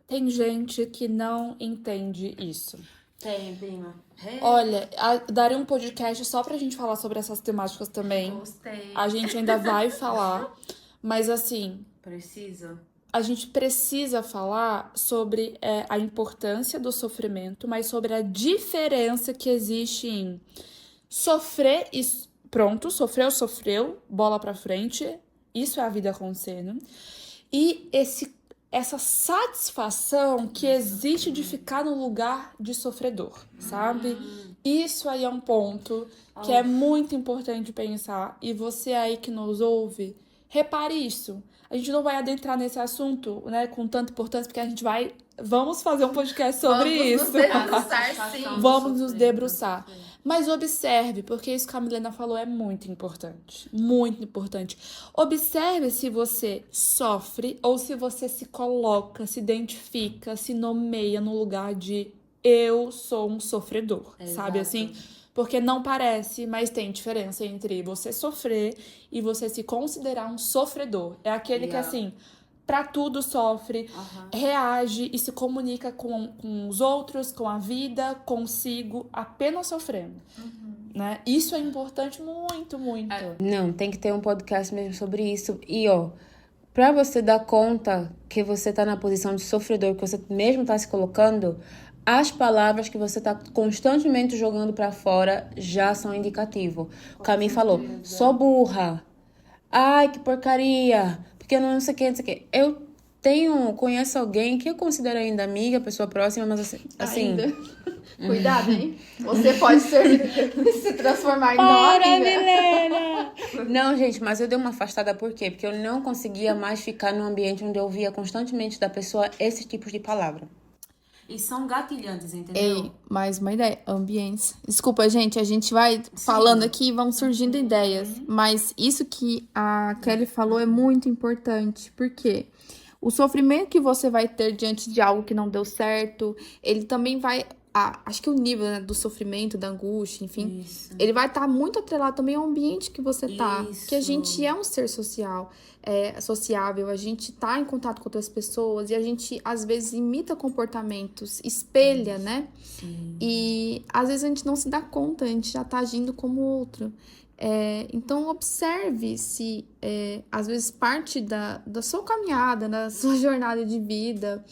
D: Tem gente que não entende isso.
C: Tem, prima.
D: Olha, daria um podcast só pra gente falar sobre essas temáticas também.
C: Gostei.
D: A gente ainda vai falar, mas assim,
C: Preciso.
D: a gente precisa falar sobre a importância do sofrimento, mas sobre a diferença que existe em sofrer e pronto, sofreu, bola pra frente, isso é a vida acontecendo. E essa satisfação que existe de ficar no lugar de sofredor, sabe? Isso aí é um ponto que é muito importante pensar. E você aí que nos ouve, repare isso. A gente não vai adentrar nesse assunto, né, com tanta importância, porque vamos fazer um podcast sobre isso.
A: Nos debruçar, sim.
D: Vamos nos debruçar. Mas observe, porque isso que a Milena falou é muito importante. Muito importante. Observe se você sofre ou se você se coloca, se identifica, se nomeia no lugar de eu sou um sofredor, sabe assim? Porque não parece, mas tem diferença entre você sofrer e você se considerar um sofredor. É aquele que, assim, pra tudo sofre, reage e se comunica com os outros, com a vida, consigo, apenas sofrendo. Né? Isso é importante muito, muito.
C: Não, tem que ter um podcast mesmo sobre isso. E, ó, pra você dar conta que você tá na posição de sofredor, que você mesmo tá se colocando, as palavras que você tá constantemente jogando pra fora já são indicativo. O Camille falou, sou burra. Ai, que porcaria. Porque eu não sei o que, não sei o que. Eu conheço alguém que eu considero ainda amiga, pessoa próxima, mas assim...
A: Ainda. Cuidado, hein? Você pode se transformar em não
C: Para,
A: amiga.
C: Milena! Não, gente, mas eu dei uma afastada, por quê? Porque eu não conseguia mais ficar num ambiente onde eu ouvia constantemente da pessoa esses tipos de palavra. E são gatilhantes, entendeu?
A: Ei, mais uma ideia. Ambientes. Desculpa, gente, a gente vai falando aqui e vão surgindo ideias. Mas isso que a Kelly falou é muito importante. Por quê? O sofrimento que você vai ter diante de algo que não deu certo, ele também vai... acho que o nível, né, do sofrimento, da angústia, enfim, ele vai estar muito atrelado também ao ambiente que você tá. Que a gente é um ser sociável, a gente tá em contato com outras pessoas e a gente, às vezes, imita comportamentos, espelha, né? E, às vezes, a gente não se dá conta, a gente já tá agindo como outro. Então, observe se, às vezes, parte da sua caminhada, da sua jornada de vida,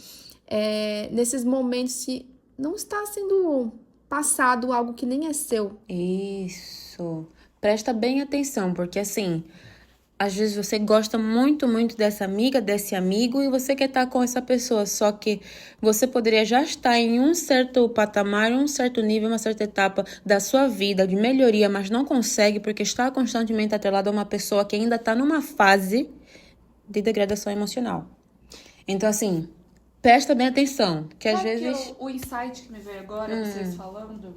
A: nesses momentos, se não está sendo passado algo que nem é seu.
C: Isso. Presta bem atenção, porque assim, às vezes você gosta muito, muito dessa amiga, desse amigo, e você quer estar com essa pessoa, só que você poderia já estar em um certo patamar, um certo nível, uma certa etapa da sua vida de melhoria, mas não consegue porque está constantemente atrelado a uma pessoa que ainda está numa fase de degradação emocional. Então, assim, presta bem atenção, que às
D: Sabe
C: vezes...
D: que o insight que me veio agora, vocês falando,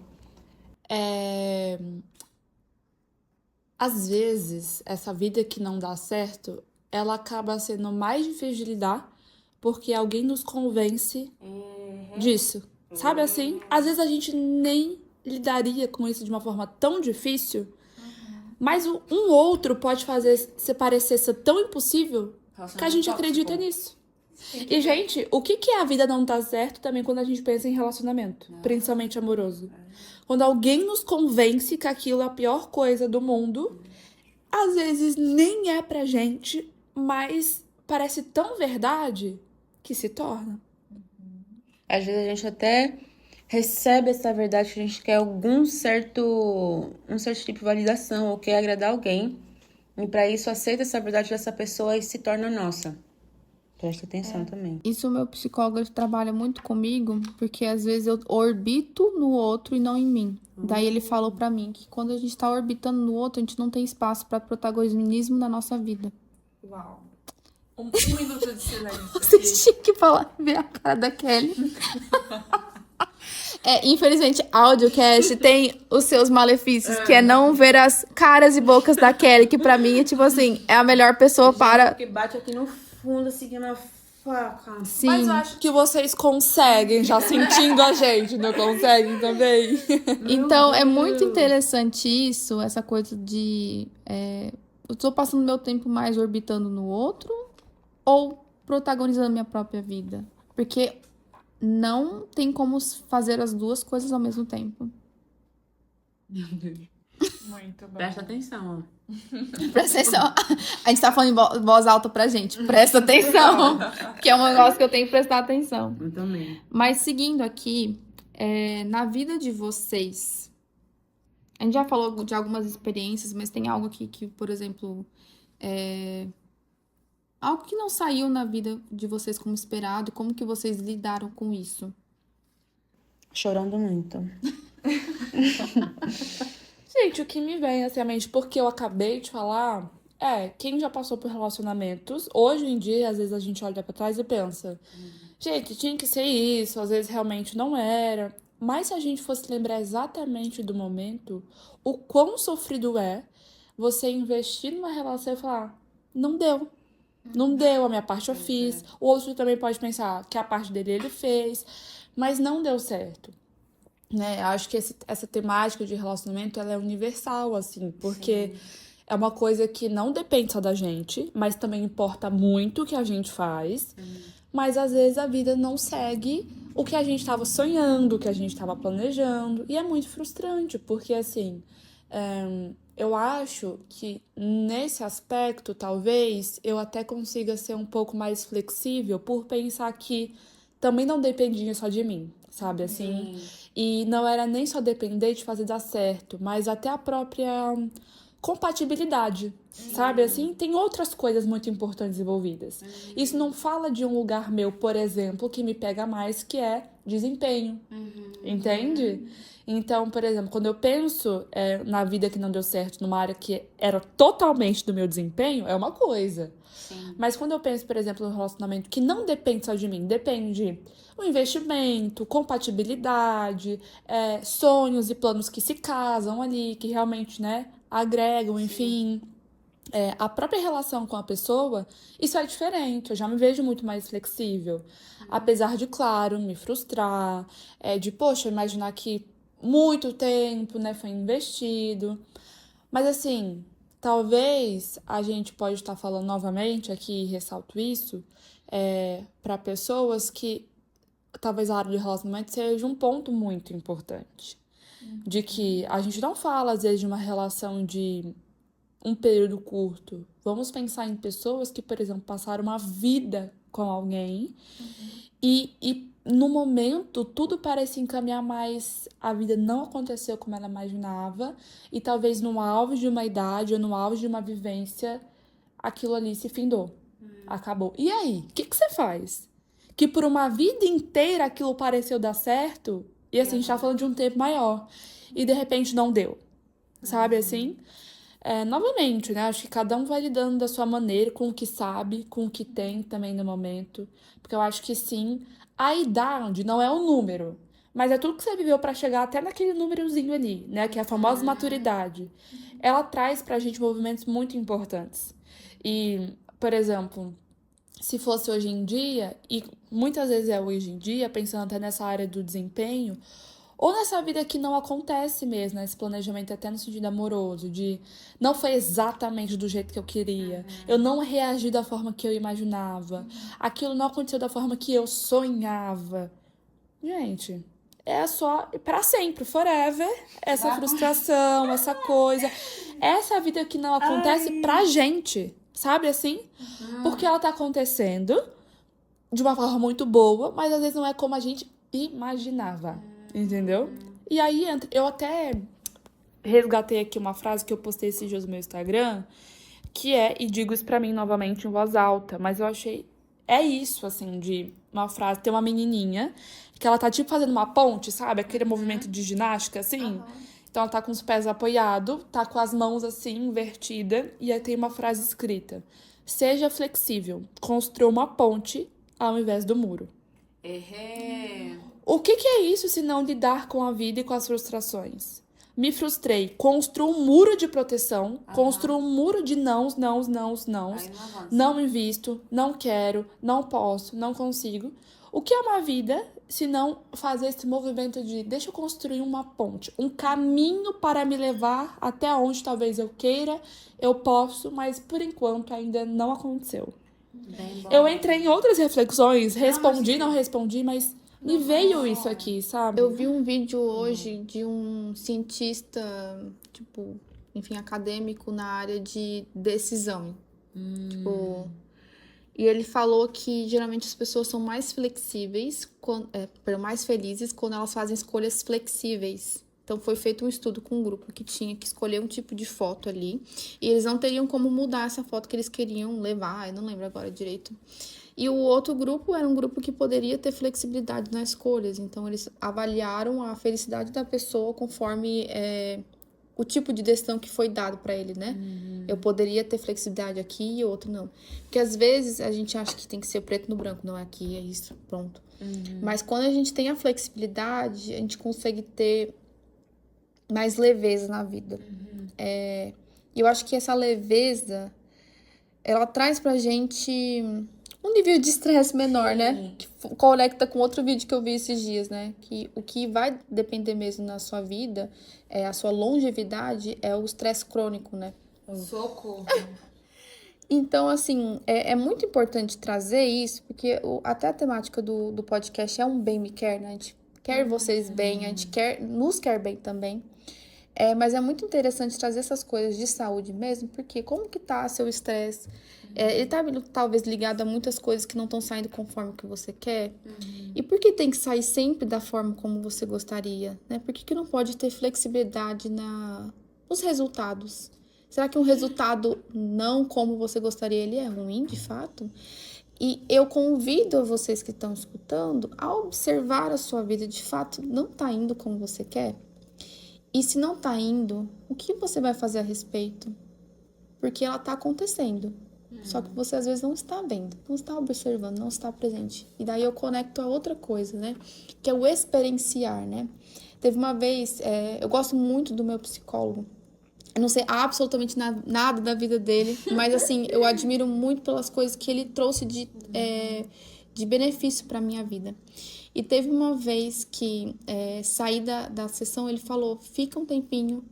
D: às vezes, essa vida que não dá certo, ela acaba sendo mais difícil de lidar porque alguém nos convence disso. Sabe assim? Às vezes a gente nem lidaria com isso de uma forma tão difícil, mas um outro pode fazer se parecer ser tão impossível que a gente acredita nisso. E, gente, o que é a vida não tá certo também quando a gente pensa em relacionamento, principalmente amoroso? Quando alguém nos convence que aquilo é a pior coisa do mundo, às vezes nem é pra gente, mas parece tão verdade que se torna.
C: Às vezes a gente até recebe essa verdade que a gente quer um certo tipo de validação ou quer agradar alguém. E para isso aceita essa verdade dessa pessoa e se torna nossa. Presta atenção também.
A: Isso o meu psicólogo trabalha muito comigo, porque às vezes eu orbito no outro e não em mim. Daí ele falou pra mim que quando a gente tá orbitando no outro, a gente não tem espaço pra protagonismo na nossa vida.
D: Uau. Um minuto de silêncio.
A: Vocês tinham que falar, ver a cara da Kelly. Infelizmente, audiocast tem os seus malefícios, que é não ver as caras e bocas da Kelly, que pra mim é tipo assim, é a melhor pessoa para...
C: Que bate aqui no fundo, assim, na faca.
A: Sim.
D: Mas eu acho que vocês conseguem, já sentindo a gente, não conseguem também?
A: Então, é muito interessante isso, essa coisa de... eu tô passando meu tempo mais orbitando no outro ou protagonizando minha própria vida? Porque não tem como fazer as duas coisas ao mesmo tempo.
D: Muito bom.
C: Presta atenção, ó.
A: Presta atenção. A gente tá falando em voz alta pra gente. Presta atenção. Que é um negócio que eu tenho que prestar atenção.
C: Eu também.
A: Mas seguindo aqui, na vida de vocês, a gente já falou de algumas experiências, mas tem algo aqui que, por exemplo, algo que não saiu na vida de vocês como esperado, como que vocês lidaram com isso?
C: Chorando muito.
D: Gente, o que me vem assim à mente, porque eu acabei de falar, quem já passou por relacionamentos, hoje em dia, às vezes a gente olha pra trás e pensa, gente, tinha que ser isso, às vezes realmente não era. Mas se a gente fosse lembrar exatamente do momento, o quão sofrido é você investir numa relação e falar, não deu. Não deu, a minha parte eu fiz. O outro também pode pensar que a parte dele ele fez, mas não deu certo. Né? Acho que essa temática de relacionamento ela é universal, assim, porque é uma coisa que não depende só da gente, mas também importa muito o que a gente faz. Mas às vezes a vida não segue o que a gente estava sonhando, o que a gente estava planejando, e é muito frustrante, porque assim, eu acho que nesse aspecto, talvez, eu até consiga ser um pouco mais flexível por pensar que também não dependia só de mim, sabe, assim? E não era nem só depender de fazer dar certo, mas até a própria compatibilidade, sabe, assim? Tem outras coisas muito importantes envolvidas. Isso não fala de um lugar meu, por exemplo, que me pega mais, que é desempenho, entende? Então, por exemplo, quando eu penso na vida que não deu certo numa área que era totalmente do meu desempenho, é uma coisa. Mas quando eu penso, por exemplo, no relacionamento que não depende só de mim, depende o investimento, compatibilidade, sonhos e planos que se casam ali, que realmente, né, agregam, enfim, a própria relação com a pessoa, isso é diferente. Eu já me vejo muito mais flexível. Apesar de, claro, me frustrar, de, poxa, imaginar que muito tempo, né, foi investido. Mas, assim, talvez a gente pode estar falando novamente aqui, ressalto isso, para pessoas que talvez a área de relacionamento seja um ponto muito importante. De que a gente não fala, às vezes, de uma relação de um período curto. Vamos pensar em pessoas que, por exemplo, passaram uma vida com alguém e no momento tudo parece encaminhar, mais a vida não aconteceu como ela imaginava e talvez no auge de uma idade ou no auge de uma vivência aquilo ali se findou, acabou. E aí, o que você faz? Que por uma vida inteira aquilo pareceu dar certo e assim, a gente tá falando de um tempo maior e de repente não deu, sabe assim? Novamente, né? Acho que cada um vai lidando da sua maneira, com o que sabe, com o que tem também no momento. Porque eu acho que sim, a idade não é um número, mas é tudo que você viveu pra chegar até naquele númerozinho ali, né? Que é a famosa maturidade. Ela traz pra gente movimentos muito importantes. E, por exemplo, se fosse hoje em dia, e muitas vezes é hoje em dia, pensando até nessa área do desempenho, ou nessa vida que não acontece mesmo, né? Esse planejamento até no sentido amoroso, de não foi exatamente do jeito que eu queria, eu não reagi da forma que eu imaginava, aquilo não aconteceu da forma que eu sonhava. Gente, é só pra sempre, forever, essa frustração, essa coisa, essa vida que não acontece pra gente, sabe assim? Porque ela tá acontecendo de uma forma muito boa, mas às vezes não é como a gente imaginava. Entendeu? E aí, eu até resgatei aqui uma frase que eu postei esses dias no meu Instagram, que e digo isso pra mim novamente em voz alta, mas eu achei, isso, assim, de uma frase, tem uma menininha, que ela tá tipo fazendo uma ponte, sabe? Aquele movimento de ginástica, assim. Então ela tá com os pés apoiados, tá com as mãos assim, invertida, e aí tem uma frase escrita: seja flexível, construa uma ponte ao invés do muro. O que é isso se não lidar com a vida e com as frustrações? Me frustrei, construo um muro de proteção, construo um muro de nãos, não invisto, não quero, não posso, não consigo. O que é uma vida se não fazer esse movimento de deixa eu construir uma ponte, um caminho para me levar até onde talvez eu queira, eu posso, mas por enquanto ainda não aconteceu. Eu entrei em outras reflexões, respondi, não respondi, mas Me veio isso aqui, sabe?
A: Eu vi um vídeo hoje de um cientista, tipo, enfim, acadêmico na área de decisão. Tipo, e ele falou que geralmente as pessoas são mais flexíveis, mais felizes quando elas fazem escolhas flexíveis. Então, foi feito um estudo com um grupo que tinha que escolher um tipo de foto ali. E eles não teriam como mudar essa foto que eles queriam levar. Eu não lembro agora direito. E o outro grupo era um grupo que poderia ter flexibilidade nas escolhas. Então, eles avaliaram a felicidade da pessoa conforme o tipo de decisão que foi dado para ele, né? Eu poderia ter flexibilidade aqui e outro não. Porque às vezes a gente acha que tem que ser preto no branco. Não é aqui, é isso, pronto. Mas quando a gente tem a flexibilidade, a gente consegue ter mais leveza na vida. E eu acho que essa leveza, ela traz pra gente um nível de estresse menor, né? Que conecta com outro vídeo que eu vi esses dias, né? Que o que vai depender mesmo na sua vida, a sua longevidade, é o estresse crônico, né?
B: Socorro.
A: Então, assim, é muito importante trazer isso, porque até a temática do podcast é um bem-me quer, né? A gente quer vocês bem, a gente nos quer bem também. Mas é muito interessante trazer essas coisas de saúde mesmo, porque como que tá seu estresse? Ele tá talvez ligado a muitas coisas que não estão saindo conforme o que você quer. E por que tem que sair sempre da forma como você gostaria, né? Por que não pode ter flexibilidade nos resultados? Será que um resultado não como você gostaria, ele é ruim, de fato? E eu convido vocês que estão escutando a observar a sua vida, de fato, não tá indo como você quer? E se não tá indo, o que você vai fazer a respeito? Porque ela tá acontecendo. Só que você às vezes não está vendo, não está observando, não está presente. E daí eu conecto a outra coisa, né? Que é o experienciar, né? Teve uma vez, eu gosto muito do meu psicólogo. Eu não sei absolutamente nada da vida dele, mas assim, eu admiro muito pelas coisas que ele trouxe de benefício pra minha vida. E teve uma vez que saí da sessão, ele falou, fica um tempinho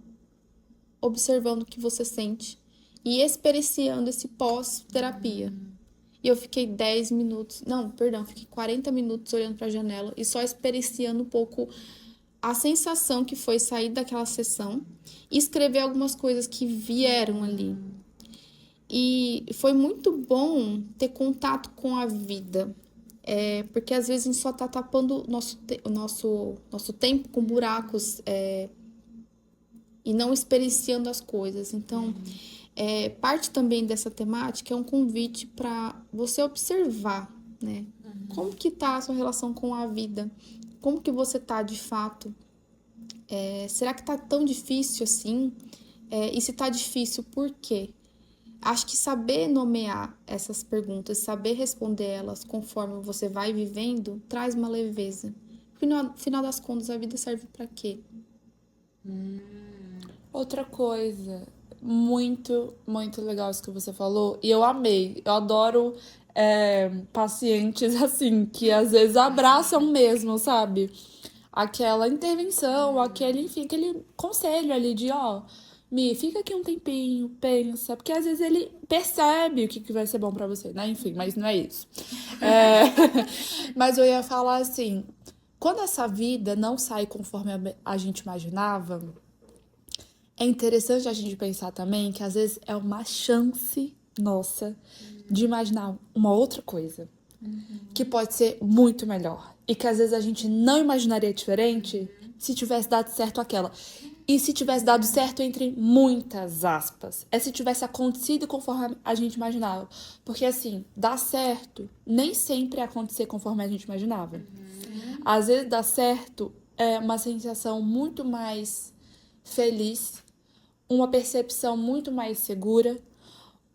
A: observando o que você sente e experienciando esse pós-terapia. E eu fiquei 10 minutos, fiquei 40 minutos olhando pra janela e só experienciando um pouco a sensação que foi sair daquela sessão e escrever algumas coisas que vieram ali. E foi muito bom ter contato com a vida. Porque às vezes a gente só tá tapando o nosso tempo com buracos e não experienciando as coisas. Então, parte também dessa temática é um convite para você observar, né? Como que tá a sua relação com a vida? Como que você tá de fato? Será que tá tão difícil assim? E se tá difícil, por quê? Acho que saber nomear essas perguntas, saber responder elas conforme você vai vivendo, traz uma leveza. No final das contas, a vida serve para quê?
D: Outra coisa muito, muito legal isso que você falou, e eu amei. Eu adoro pacientes assim, que às vezes abraçam mesmo, sabe? Aquela intervenção, aquele conselho ali de, Mi, fica aqui um tempinho, pensa, porque às vezes ele percebe o que vai ser bom pra você, né? Enfim, mas não é isso. Mas eu ia falar assim, quando essa vida não sai conforme a gente imaginava, é interessante a gente pensar também que às vezes é uma chance nossa de imaginar uma outra coisa, que pode ser muito melhor, e que às vezes a gente não imaginaria diferente se tivesse dado certo aquela. E se tivesse dado certo entre muitas aspas. Se tivesse acontecido conforme a gente imaginava. Porque, assim, dar certo nem sempre é acontecer conforme a gente imaginava. Às vezes, dar certo é uma sensação muito mais feliz, uma percepção muito mais segura,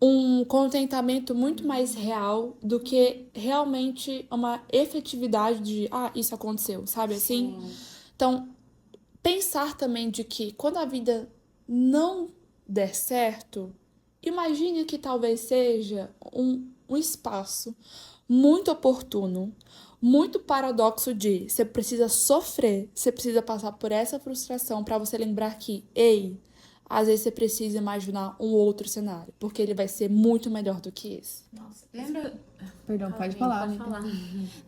D: um contentamento muito mais real do que realmente uma efetividade de, isso aconteceu, sabe assim? Então, pensar também de que quando a vida não der certo, imagine que talvez seja um espaço muito oportuno, muito paradoxo de você precisa sofrer, você precisa passar por essa frustração para você lembrar que, às vezes você precisa imaginar um outro cenário, porque ele vai ser muito melhor do que esse.
C: Nossa, lembra?
A: Perdão,
C: Pode
A: falar.
C: falar.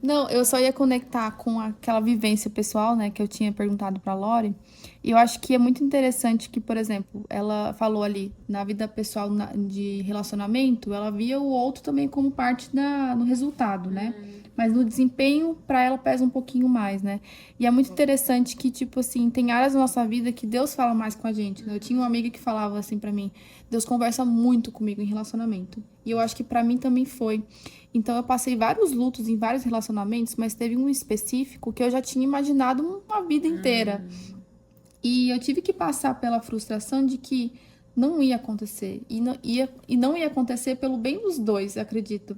A: Não, eu só ia conectar com aquela vivência pessoal, né, que eu tinha perguntado pra Lori. E eu acho que é muito interessante que, por exemplo, ela falou ali, na vida pessoal de relacionamento, ela via o outro também como parte no resultado, né? Mas no desempenho, pra ela pesa um pouquinho mais, né? E é muito interessante que, tipo assim, tem áreas da nossa vida que Deus fala mais com a gente, né? Eu tinha uma amiga que falava assim pra mim, Deus conversa muito comigo em relacionamento. E eu acho que pra mim também foi. Então eu passei vários lutos em vários relacionamentos, mas teve um específico que eu já tinha imaginado uma vida inteira. E eu tive que passar pela frustração de que não ia acontecer. E não ia acontecer pelo bem dos dois, acredito.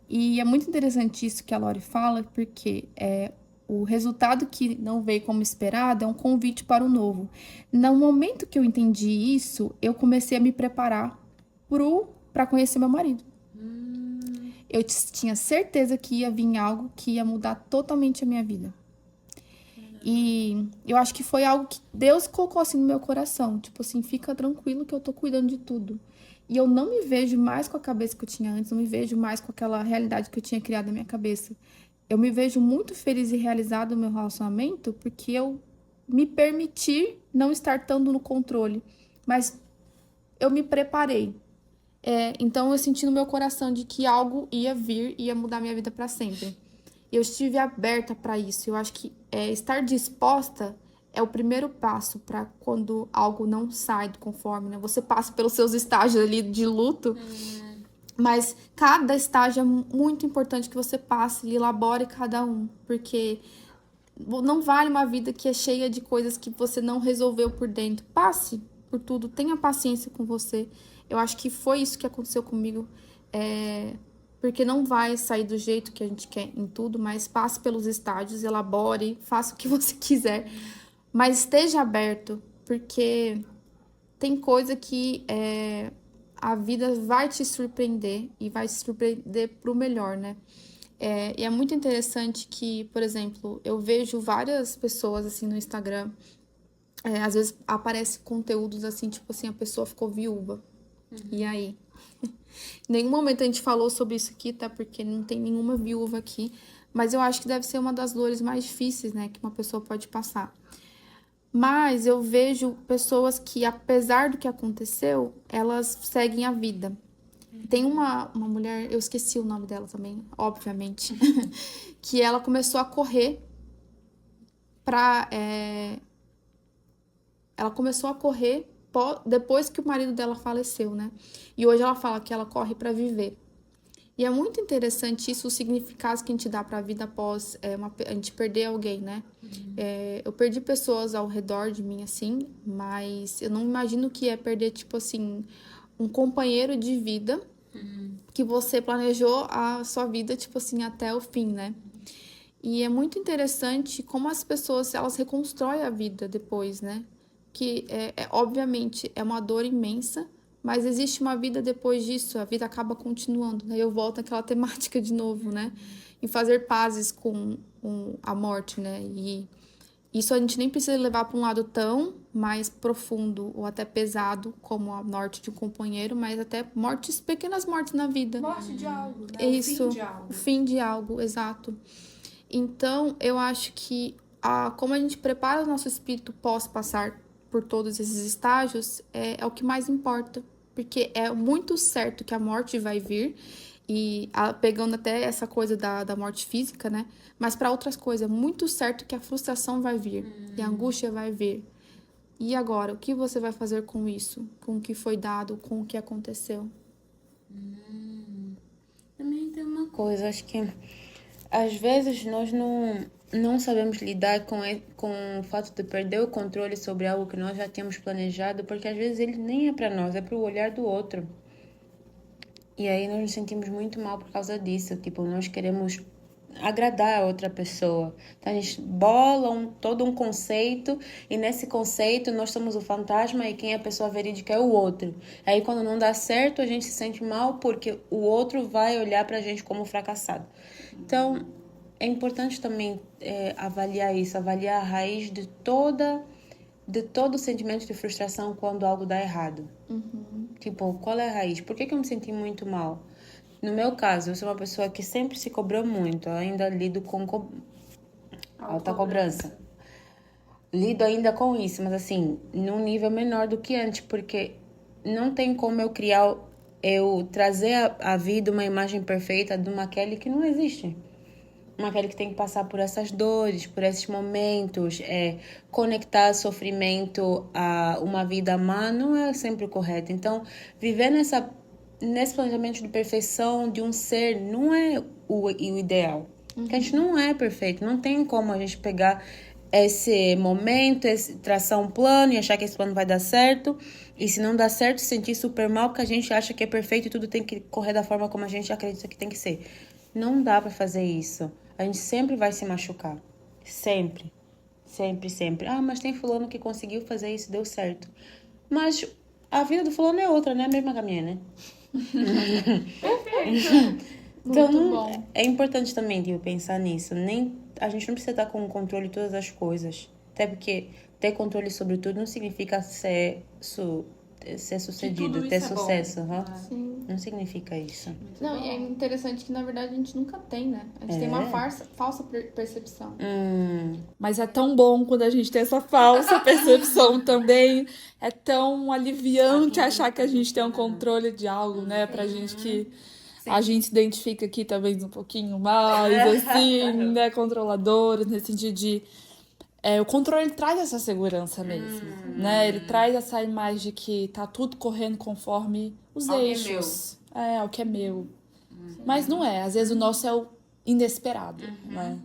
A: E é muito interessante isso que a Lori fala, porque o resultado que não veio como esperado é um convite para o novo. No momento que eu entendi isso, eu comecei a me preparar para conhecer meu marido. Eu tinha certeza que ia vir algo que ia mudar totalmente a minha vida. E eu acho que foi algo que Deus colocou assim no meu coração. Tipo assim, fica tranquilo que eu tô cuidando de tudo. E eu não me vejo mais com a cabeça que eu tinha antes, não me vejo mais com aquela realidade que eu tinha criado na minha cabeça. Eu me vejo muito feliz e realizada no meu relacionamento porque eu me permiti não estar tanto no controle. Mas eu me preparei. Então eu senti no meu coração de que algo ia vir e ia mudar minha vida para sempre. Eu estive aberta para isso. Eu acho que estar disposta é o primeiro passo para quando algo não sai do conforme, né? Você passa pelos seus estágios ali de luto, mas cada estágio é muito importante que você passe e elabore cada um, porque não vale uma vida que é cheia de coisas que você não resolveu por dentro. Passe por tudo, tenha paciência com você. Eu acho que foi isso que aconteceu comigo. Porque não vai sair do jeito que a gente quer em tudo, mas passe pelos estágios, elabore, faça o que você quiser. Mas esteja aberto, porque tem coisa que a vida vai te surpreender e vai te surpreender pro melhor, né? E é muito interessante que, por exemplo, eu vejo várias pessoas assim no Instagram, às vezes aparece conteúdos assim, tipo assim, a pessoa ficou viúva. E aí? Em nenhum momento a gente falou sobre isso aqui, tá? Porque não tem nenhuma viúva aqui. Mas eu acho que deve ser uma das dores mais difíceis, né? Que uma pessoa pode passar. Mas eu vejo pessoas que, apesar do que aconteceu, elas seguem a vida. Tem uma mulher, eu esqueci o nome dela também, obviamente, que ela começou a correr ela começou a correr depois que o marido dela faleceu, né? E hoje ela fala que ela corre para viver. E é muito interessante isso, o significado que a gente dá para a vida após a gente perder alguém, né? Eu perdi pessoas ao redor de mim, assim, mas eu não imagino o que é perder, tipo assim, um companheiro de vida que você planejou a sua vida, tipo assim, até o fim, né? E é muito interessante como as pessoas, elas reconstroem a vida depois, né? Que, obviamente, é uma dor imensa, mas existe uma vida depois disso, a vida acaba continuando, né? Eu volto àquela temática de novo, né? Em fazer pazes com a morte, né? E isso a gente nem precisa levar para um lado tão mais profundo ou até pesado como a morte de um companheiro, mas até pequenas mortes na vida.
B: Morte de algo, né?
A: Isso,
B: O fim de algo.
A: o fim de algo, exato. Então, eu acho que como a gente prepara o nosso espírito pós passar por todos esses estágios, é o que mais importa. Porque é muito certo que a morte vai vir, e pegando até essa coisa da morte física, né? Mas para outras coisas, é muito certo que a frustração vai vir, e a angústia vai vir. E agora, o que você vai fazer com isso? Com o que foi dado, com o que aconteceu?
C: Também tem uma coisa, acho que às vezes nós não sabemos lidar com o fato de perder o controle sobre algo que nós já tínhamos planejado, porque às vezes ele nem é para nós, é para o olhar do outro. E aí nós nos sentimos muito mal por causa disso. Tipo, nós queremos agradar a outra pessoa. Então a gente bola todo um conceito, e nesse conceito nós somos o fantasma e quem é a pessoa verídica é o outro. Aí quando não dá certo, a gente se sente mal porque o outro vai olhar pra gente como fracassado. Então é importante também avaliar isso, avaliar a raiz de toda de todo o sentimento de frustração quando algo dá errado. Tipo, qual é a raiz? Por que eu me senti muito mal? No meu caso, eu sou uma pessoa que sempre se cobrou muito. Eu ainda lido com alta cobrança. Lido ainda com isso, mas assim, num nível menor do que antes, porque não tem como eu trazer à vida uma imagem perfeita de uma Kelly que não existe. Uma Kelly que tem que passar por essas dores, por esses momentos, conectar sofrimento a uma vida má não é sempre o correto. Então, viver nesse planejamento de perfeição de um ser não é o ideal. Porque a gente não é perfeito, não tem como a gente pegar esse momento, traçar um plano e achar que esse plano vai dar certo. E se não dá certo, se sentir super mal porque a gente acha que é perfeito e tudo tem que correr da forma como a gente acredita que tem que ser. Não dá pra fazer isso. A gente sempre vai se machucar. Sempre. Sempre, sempre. Ah, mas tem fulano que conseguiu fazer isso, deu certo. Mas a vida do fulano é outra, não é a mesma que a minha, né? Então,
A: Muito bom.
C: é importante também, tipo, pensar nisso. A gente não precisa estar com o controle de todas as coisas. Até porque ter controle sobre tudo não significa ser sucedido,
B: tudo
C: ter
B: isso é bom.
C: sucesso.
A: Sim.
C: Não significa isso.
A: Não, e é interessante que, na verdade, a gente nunca tem, né? A gente tem uma falsa percepção.
D: Mas é tão bom quando a gente tem essa falsa percepção também. É tão aliviante achar que a gente tem um controle de algo, né? Pra gente que a gente se identifica aqui talvez um pouquinho mais, assim, né? Controladores, nesse sentido de... o controle traz essa segurança mesmo, né? Ele traz essa imagem de que tá tudo correndo conforme os
B: Ao que é
D: eixos. O que é meu. Mas não é. Às vezes o nosso é o inesperado, né?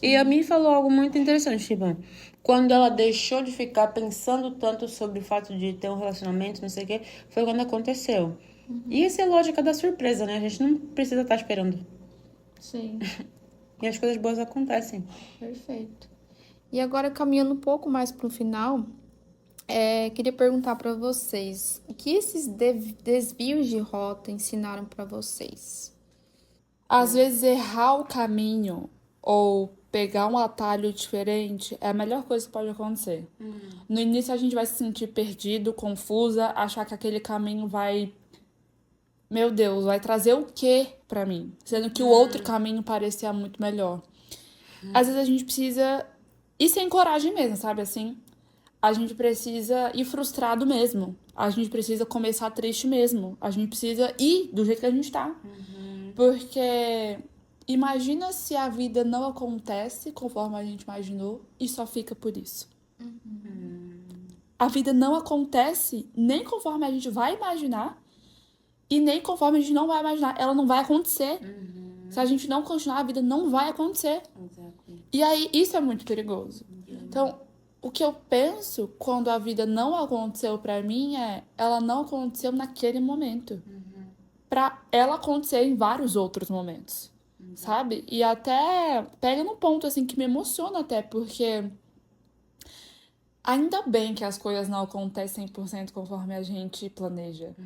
C: E a Mi falou algo muito interessante, tipo, quando ela deixou de ficar pensando tanto sobre o fato de ter um relacionamento, não sei o quê, foi quando aconteceu. E essa é a lógica da surpresa, né? A gente não precisa estar esperando.
A: Sim,
C: E as coisas boas acontecem.
A: perfeito. E agora, caminhando um pouco mais para o final, queria perguntar para vocês, o que esses desvios de rota ensinaram para vocês?
D: Às vezes errar o caminho ou pegar um atalho diferente é a melhor coisa que pode acontecer. No início a gente vai se sentir perdido, confusa, achar que aquele caminho vai, meu Deus, vai trazer o quê pra mim? Sendo que o outro caminho parecia muito melhor. Às vezes a gente precisa ir sem coragem mesmo, sabe assim? A gente precisa ir frustrado mesmo. A gente precisa começar triste mesmo. A gente precisa ir do jeito que a gente tá. Porque imagina se a vida não acontece conforme a gente imaginou e só fica por isso. A vida não acontece nem conforme a gente vai imaginar e nem conforme a gente não vai imaginar. Ela não vai acontecer. Se a gente não continuar, a vida não vai acontecer. E aí, isso é muito perigoso. Então, o que eu penso quando a vida não aconteceu pra mim ela não aconteceu naquele momento. Pra ela acontecer em vários outros momentos, sabe? E até pega num ponto, assim, que me emociona até, porque ainda bem que as coisas não acontecem 100% conforme a gente planeja.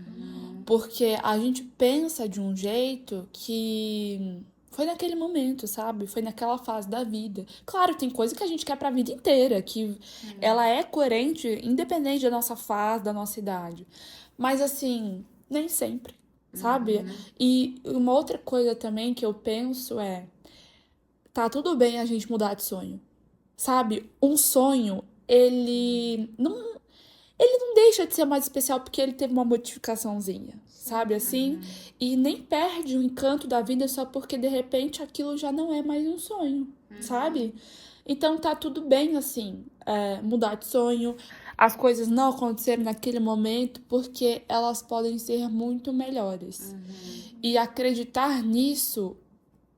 D: Porque a gente pensa de um jeito que foi naquele momento, sabe? Foi naquela fase da vida. Claro, tem coisa que a gente quer pra vida inteira, que ela é coerente, independente da nossa fase, da nossa idade. Mas, assim, nem sempre, sabe? E uma outra coisa também que eu penso tá tudo bem a gente mudar de sonho, sabe? Um sonho, ele não deixa de ser mais especial porque ele teve uma modificaçãozinha, sabe assim? E nem perde o encanto da vida só porque de repente aquilo já não é mais um sonho, sabe? Então tá tudo bem assim, mudar de sonho, as coisas não acontecerem naquele momento porque elas podem ser muito melhores. E acreditar nisso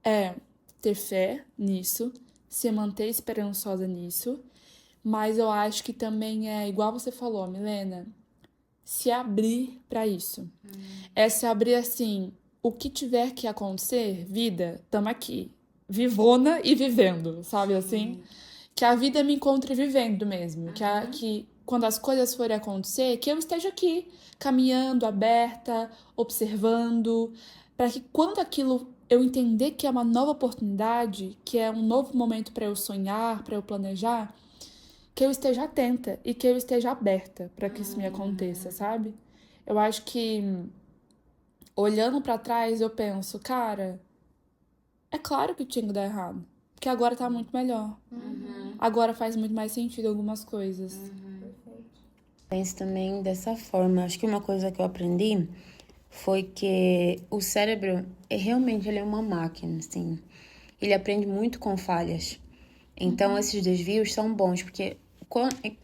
D: é ter fé nisso, se manter esperançosa nisso. Mas eu acho que também igual você falou, Milena, se abrir pra isso. É se abrir assim, o que tiver que acontecer, vida, tamo aqui. Vivona e vivendo, sabe assim? Que a vida me encontre vivendo mesmo. Que quando as coisas forem acontecer, que eu esteja aqui, caminhando, aberta, observando, para que quando aquilo eu entender que é uma nova oportunidade, que é um novo momento para eu sonhar, para eu planejar, que eu esteja atenta e que eu esteja aberta para que isso me aconteça, sabe? Eu acho que olhando pra trás eu penso, cara, é claro que tinha que dar errado, porque agora tá muito melhor. Agora faz muito mais sentido algumas coisas.
C: Penso também dessa forma. Acho que uma coisa que eu aprendi foi que o cérebro realmente ele é uma máquina, assim. Ele aprende muito com falhas. Então, esses desvios são bons, porque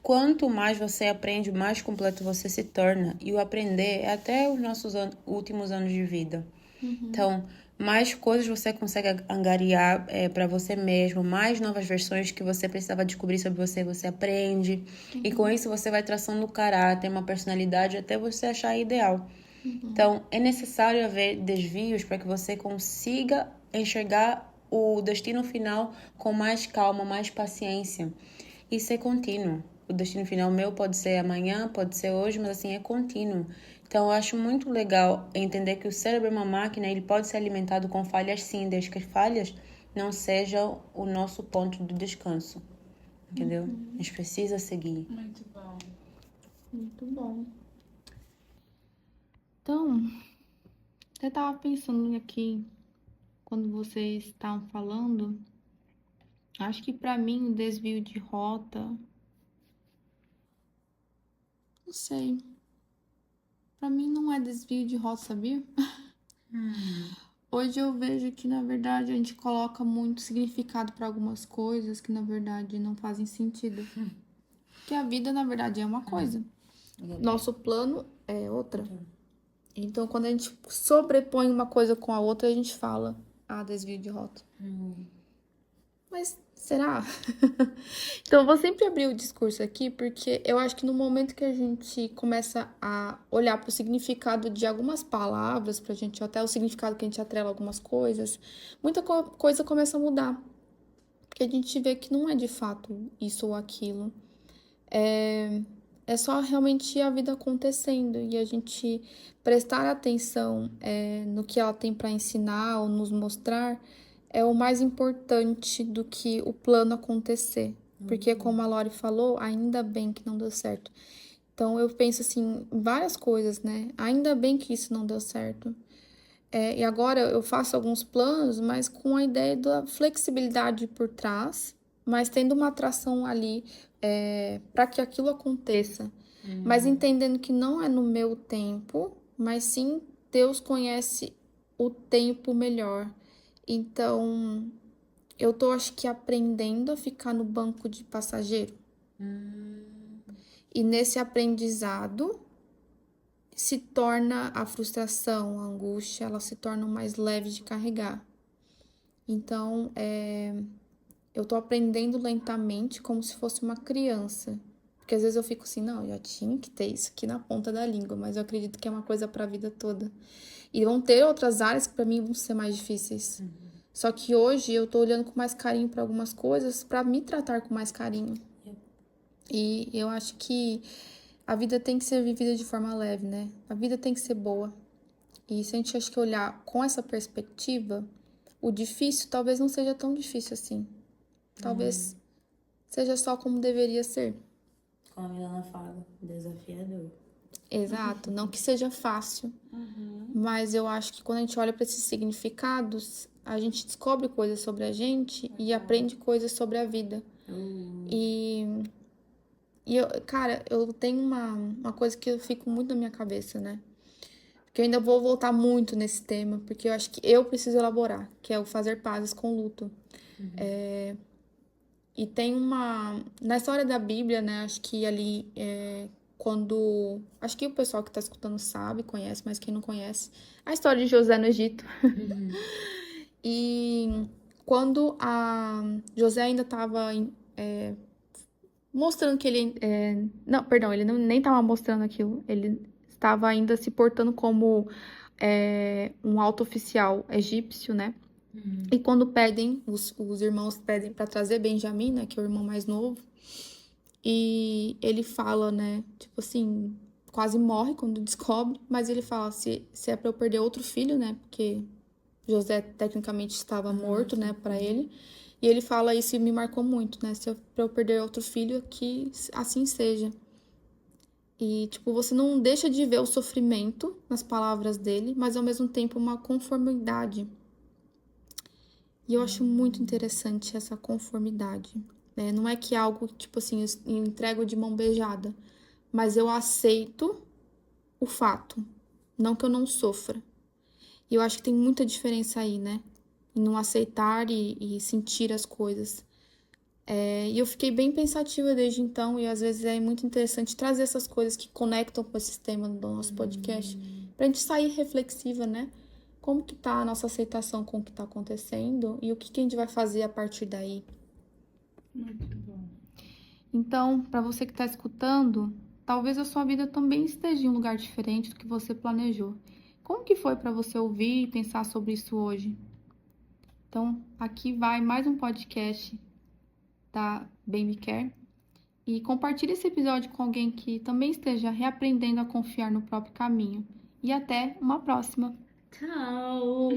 C: quanto mais você aprende, mais completo você se torna. E o aprender é até os nossos últimos anos de vida. Então, mais coisas você consegue angariar para você mesmo, mais novas versões que você precisava descobrir sobre você, você aprende. E com isso você vai traçando o caráter, uma personalidade, até você achar ideal. Então, é necessário haver desvios para que você consiga enxergar o destino final com mais calma, mais paciência. Isso é contínuo. O destino final meu pode ser amanhã, pode ser hoje, mas assim, é contínuo. Então, eu acho muito legal entender que o cérebro é uma máquina, ele pode ser alimentado com falhas sim, desde que as falhas não sejam o nosso ponto de descanso. Entendeu? A gente precisa seguir.
D: Muito bom.
A: Muito bom. Então, eu tava pensando aqui, quando vocês estavam falando, acho que pra mim o desvio de rota, não sei. Pra mim não é desvio de rota, sabia? Hoje eu vejo que, na verdade, a gente coloca muito significado pra algumas coisas que, na verdade, não fazem sentido. Porque a vida, na verdade, é uma coisa. Nosso plano é outra. Então, quando a gente sobrepõe uma coisa com a outra, a gente fala, desvio de rota. Mas será? Então, eu vou sempre abrir o discurso aqui, porque eu acho que no momento que a gente começa a olhar para o significado de algumas palavras, pra gente, até o significado que a gente atrela algumas coisas, muita coisa começa a mudar. Porque a gente vê que não é de fato isso ou aquilo. É só realmente a vida acontecendo e a gente prestar atenção no que ela tem para ensinar ou nos mostrar é o mais importante do que o plano acontecer. Porque, como a Lori falou, ainda bem que não deu certo. Então, eu penso assim, em várias coisas, né? Ainda bem que isso não deu certo. E agora eu faço alguns planos, mas com a ideia da flexibilidade por trás, mas tendo uma atração ali para que aquilo aconteça. Mas entendendo que não é no meu tempo, mas sim Deus conhece o tempo melhor. Então, eu tô, acho que, aprendendo a ficar no banco de passageiro. E nesse aprendizado se torna a frustração, a angústia, elas se tornam mais leves de carregar. Então, eu tô aprendendo lentamente como se fosse uma criança. Porque às vezes eu fico assim, não, eu já tinha que ter isso aqui na ponta da língua, mas eu acredito que é uma coisa pra vida toda. E vão ter outras áreas que pra mim vão ser mais difíceis. Só que hoje eu tô olhando com mais carinho pra algumas coisas pra me tratar com mais carinho. E eu acho que a vida tem que ser vivida de forma leve, né? A vida tem que ser boa. E se a gente acha que olhar com essa perspectiva, o difícil talvez não seja tão difícil assim. Talvez seja só como deveria ser.
C: Como a Milana fala, desafiador.
A: Exato, não que seja fácil, mas eu acho que quando a gente olha para esses significados, a gente descobre coisas sobre a gente e aprende coisas sobre a vida. E cara, eu tenho uma coisa que eu fico muito na minha cabeça, né? Que eu ainda vou voltar muito nesse tema, porque eu acho que eu preciso elaborar, que é o fazer pazes com o luto. E tem na história da Bíblia, né? Acho que ali, quando... Acho que o pessoal que tá escutando sabe, conhece, mas quem não conhece, a história de José no Egito. E quando José ainda estava mostrando que ele... não, perdão, ele nem estava mostrando aquilo. Ele estava ainda se portando como um alto oficial egípcio, né? E quando pedem, os irmãos pedem para trazer Benjamim, né, que é o irmão mais novo, e ele fala, né, tipo assim, quase morre quando descobre, mas ele fala se é para eu perder outro filho, né, porque José tecnicamente estava morto, né, para ele. E ele fala isso e me marcou muito, né? Se eu, pra eu perder outro filho, que assim seja. E, tipo, você não deixa de ver o sofrimento nas palavras dele, mas ao mesmo tempo uma conformidade. E eu acho muito interessante essa conformidade. Né? Não é que é algo, tipo assim, eu entrego de mão beijada, mas eu aceito o fato, não que eu não sofra. E eu acho que tem muita diferença aí, né? Em não aceitar e sentir as coisas. E eu fiquei bem pensativa desde então, e às vezes é muito interessante trazer essas coisas que conectam com esse tema do nosso podcast, pra gente sair reflexiva, né? Como que tá a nossa aceitação com o que tá acontecendo e o que a gente vai fazer a partir daí.
D: Muito bom.
A: Então, para você que tá escutando, talvez a sua vida também esteja em um lugar diferente do que você planejou. Como que foi para você ouvir e pensar sobre isso hoje? Então, aqui vai mais um podcast da Baby Care. E compartilhe esse episódio com alguém que também esteja reaprendendo a confiar no próprio caminho. E até uma próxima!
C: Tchau!